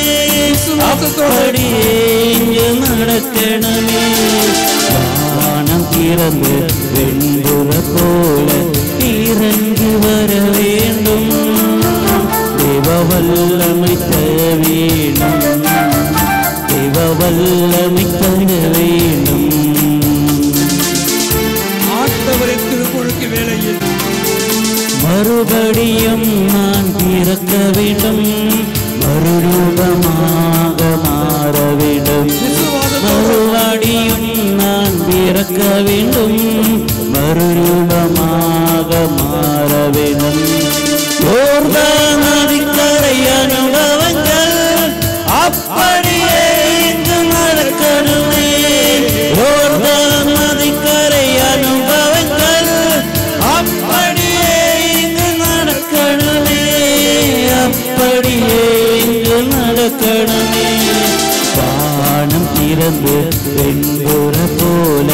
அப்படியே இங்கு நடக்கணுமே. வானம் திறந்து வெண்புற போல இறங்கி வர வேண்டும், தெய்வ வல்லமை தர வேண்டும், தெய்வ வல்லமை தர வேண்டும். ஆண்டவரின் திருமுழுக்கு வேளையில் மறுபடியும் நான் பிறக்க வேண்டும், மறுரூபமாக மாற வேண்டும், மறுபடியும் நான் பிறக்க வேண்டும், மறுரூபமாக மாற வேண்டும். யோர்தான் நதிக்கரை அனுபவங்கள் அப்படியே இங்கு நடக்கணுமே, யோர்தான் நதிக்கரை அனுபவங்கள் அப்படியே இங்கு நடக்கணுமே, அப்படியே இங்கு நடக்கணுமே. வானம் திறந்து வெண்புற போல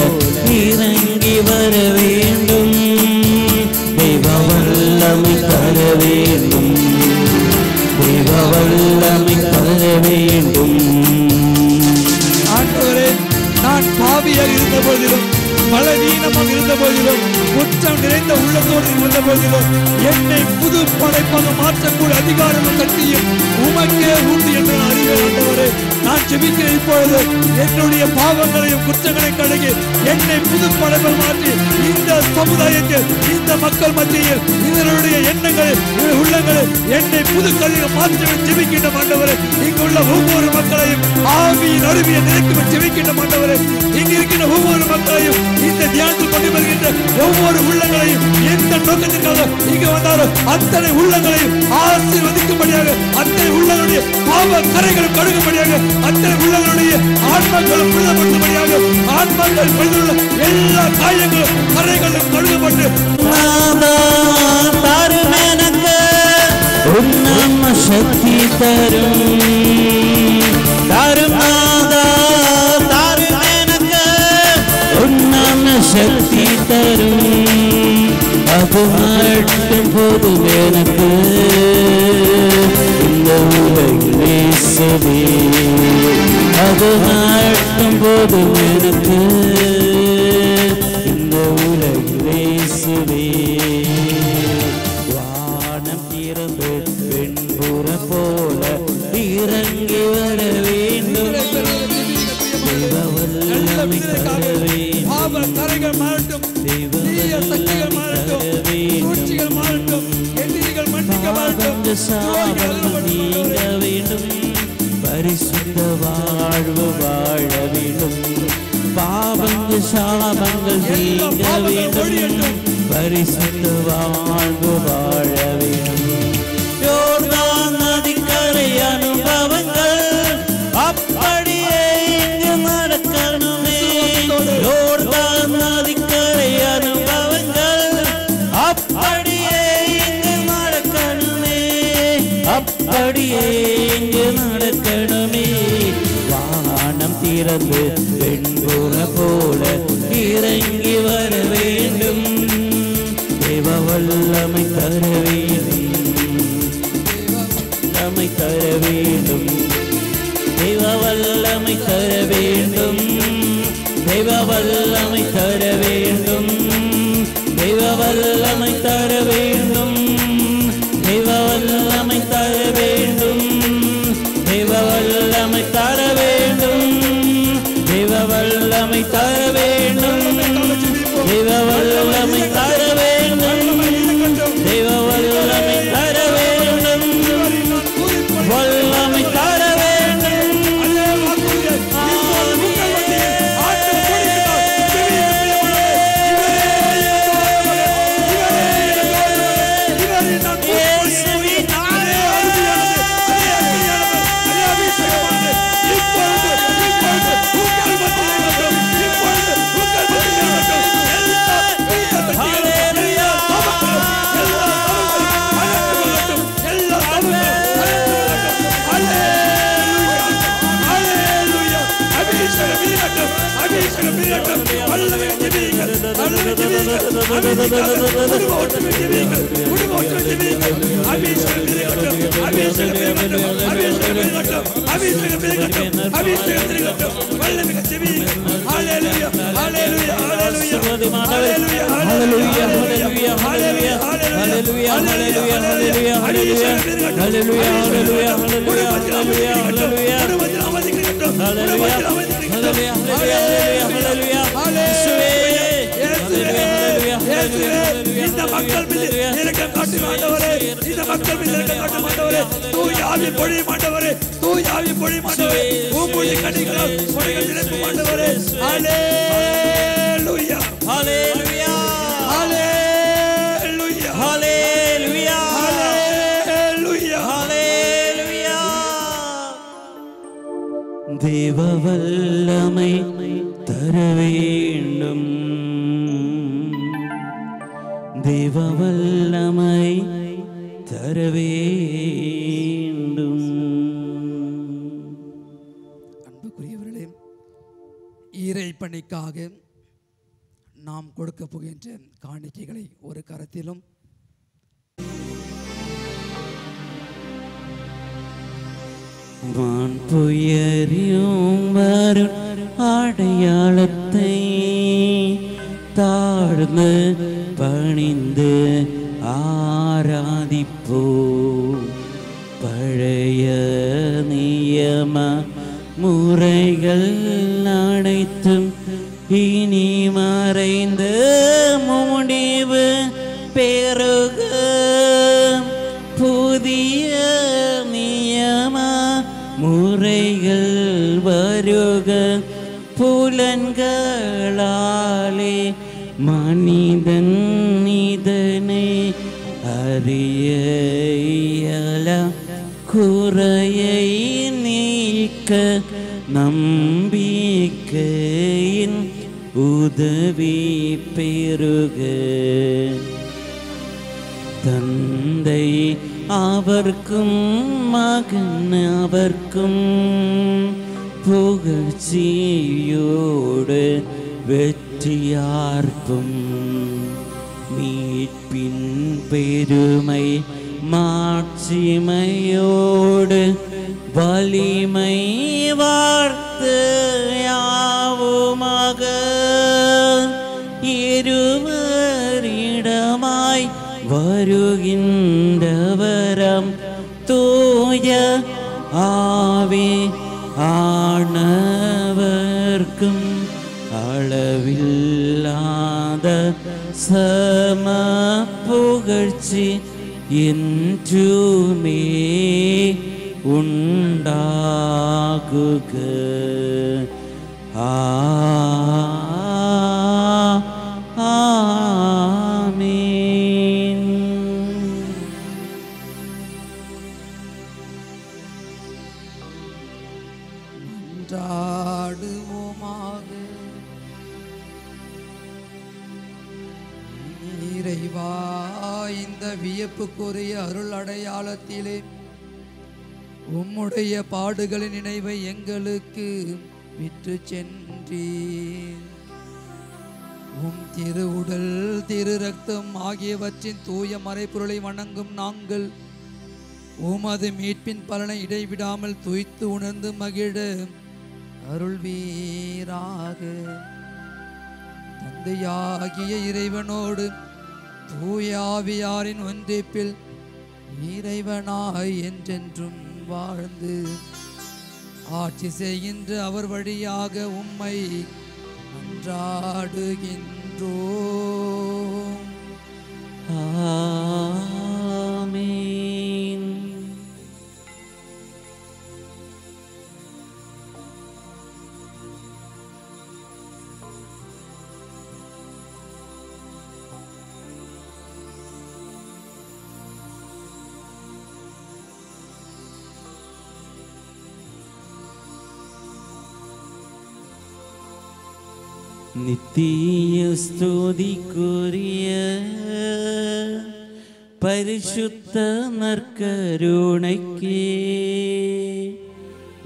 இறங்கி வர வேண்டும், தெய்வ வல்லமை தர வேண்டும், தெய்வ வல்லமை தர வேண்டும். ஆண்டவரே, நான் பாவியாக இருந்த போதிலும் பலவீனமாக இருந்த போதிலும் குற்றம் நிறைந்த உள்ளத்தோடு இருந்த போதிலும் என்னை புது படைப்பாக மாற்றக்கூடிய அதிகாரமும் சக்தியும் உமக்கே உண்டு என்று அறிவேன். ஆண்டவரே, நான் ஜெபிக்கிறேன், இப்பொழுது என்னுடைய பாவங்களையும் குற்றங்களையும் கழுகி என்னை புது படைப்பாக மாற்றி இந்த சமுதாயத்தில் இந்த மக்கள் மத்தியில் இதனுடைய எண்ணங்களில் உள்ளங்களில் என்னை புது கல்வியை மாற்றி ஜெபிக்கின்ற ஆண்டவரே, இங்கு உள்ள ஒவ்வொரு மக்களையும் ஆவியின் அருவியை நினைத்து ஜெபிக்கின்ற ஆண்டவரே, இங்கு இருக்கின்ற ஒவ்வொரு மக்களையும் இந்த தியானத்தில் கொண்டு வருகின்ற ஒவ்வொரு உள்ளங்களையும் எந்த நோக்கத்திற்காக இங்கு வந்தாரோ அத்தனை உள்ளங்களையும் ஆசீர்வதிக்கும்படியாக, அத்தனை உள்ளங்களுடைய பாவ கரைகளும் கழுகும்படியாக, அத்தனை உள்ளங்களுடைய ஆன்மாக்களும் புனிதப்படுத்தும்படியாக, ஆன்மாக்கள் பழுதுள்ள எல்லா காயங்களும் கரைகளும் கழுகப்பட்டு தாரும் எனக்கு உன்னம சக்தி தரும், தாரும் நாதா தாரும் எனக்கு உன்னம சக்தி தரும், அது மட்டும் போதும் எனக்கு இந்த உலகில் இயேசுவே, அது மட்டும் போதும் எனக்கு இந்த உலகில் இயேசுவே. வானம் திறந்து வெண்புற போல இறங்கி வர வேண்டும், தெய்வ வல்லமை தர வேண்டும், பாவ கரைகள் மாறட்டும், தீய சக்திகள் மாறட்டும், சூழ்ச்சிகள் மாறட்டும், எதிரிகள் மன்னிக்கப்படட்டும், சாபங்கள் நீங்க வேண்டும், பரிசுத்த வாழ்வு வாழ வேண்டும், பாவங்கள் சாபங்கள் நீங்க வேண்டும், பரிசுத்த வாழ்வு வாழ வேண்டும். யோர்தான் நதிக்கரை அனுபவங்கள் அப்படியே இங்கு நடக்கணுமே, யோர்தான் நதிக்கரை அனுபவங்கள் அப்படியே இங்கு நடக்கணுமே, அப்படியே இங்கு நடக்கணுமே. வானம் திறந்து வெண்புற போல இறங்கி வர வேண்டும். தேவ வல்லமை தர வேண்டும், வல்லமை தர வேண்டும், தேவ வல்லமை தர வேண்டும், தேவ வல்லமை தர வேண்டும், தேவ வல்லமை தர வேண்டும், தேவ வல்லமை தர வேண்டும், தேவ வல்லமை தர வேண்டும், தேவ வல்லமை தர வேண்டும், தேவ வல்லமை தர வேண்டும், தேவ வல்லமை தர வேண்டும், வல்லமை தர வேண்டும். இந்த மக்கள் மீது இரக்கம் காட்டும் ஆண்டவரே, இந்த மக்கள் மீது இரக்கம் காட்டும் ஆண்டவரே, தூய ஆவி பொழியும் ஆண்டவரே, தூய ஆவி பொழியும் ஆண்டவரே, உம்முடைய கனிகளால் கொடைகள் நிரப்பும் ஆண்டவரே. ஹல்லேலூயா, ஹல்லேலூயா, ஹல்லேலூயா, ஹல்லேலூயா, ஹல்லேலூயா, ஹல்லேலூயா. தேவ வல்லமை தர வேண்டும், தேவ வல்லமை தர வேண்டும். அன்புக்குரியவர்களே, இறை பணிக்காக நாம் கொடுக்க போகின்ற காணிக்கைகளை ஒரு கரத்திலும் வான் புயரியும் வரும் அடையாளத்தை தாழ்ந்து பணிந்து ஆராதிப்போ. பழைய நியம முறைகள் அனைத்தும் இனி மறைந்து முடிவு பெருக. புதிய நியம முறைகள் வருக. புலன்களாலே மனிதன் இதனை அறிய இயல. குறையை நீக்க நம்பிக்கையின் உதவி பெருக. தந்தை அவர்க்கும் மகன் அவர்க்கும் புகழ்ச்சியோடு வெற்றியார்க்கும். மீட்பின் பெருமை மாட்சிமையோடு வலிமை வார்த்து யாவுமாக. இருவரிடமாய் வருகின்றவரம் தூய ஆவி ஆனவர்க்கும் அளவில்லாத சம புகழ்ச்சி என்றுமே உண்டாகுக. ஆமென். மன்றாடுவோமாக. இறைவா, இந்த வியப்புக்குரிய அருள் அடையாளத்திலே உம்முடைய பாடுகளின் நினைவை எங்களுக்கு விட்டு சென்றீர். உம் திரு உடல் திரு ரத்தம் ஆகியவற்றின் தூய மறைப்பொருளை வணங்கும் நாங்கள் உமது மீட்பின் பலனை இடைவிடாமல் துய்த்து உணர்ந்து மகிழ அருள்வீராக. தந்தையாகிய இறைவனோடு தூய ஆவியாரின் ஒன்றிப்பில் இறைவனாய் என்றென்றும் வாழ்ந்து ஆட்சி செய்கின்ற அவர் வழியாக உம்மை மன்றாடுகின்றோம். ஆமென். நித்திய ஸ்துதிக்குரிய பரிசுத்த நற்கருணைக்கே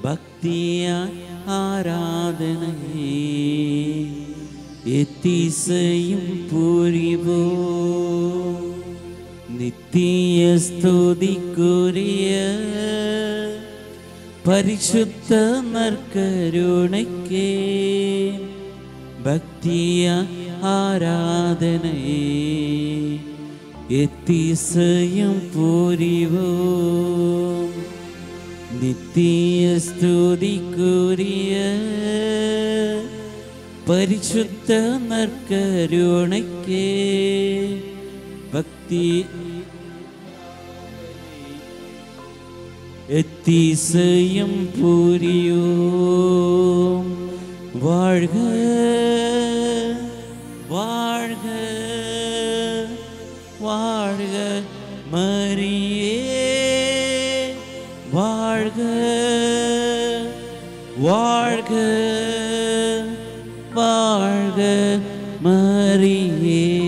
பக்தியாய் ஆராதனையே எத்திசையும் புரிவோம். நித்திய ஸ்துதிக்குரிய பரிசுத்த நற்கருணைக்கே பக்திய ஆராதனையே எத்திசையும் புரிவோம். நித்திய ஸ்துதிக்குரிய பரிசுத்த நற்கருணைக்கே பக்தி எத்திசையும் புரியோம். வாழ்க வாழ்க வாழ்க மரியே, வாழ்க வாழ்க வாழ்க மரியே.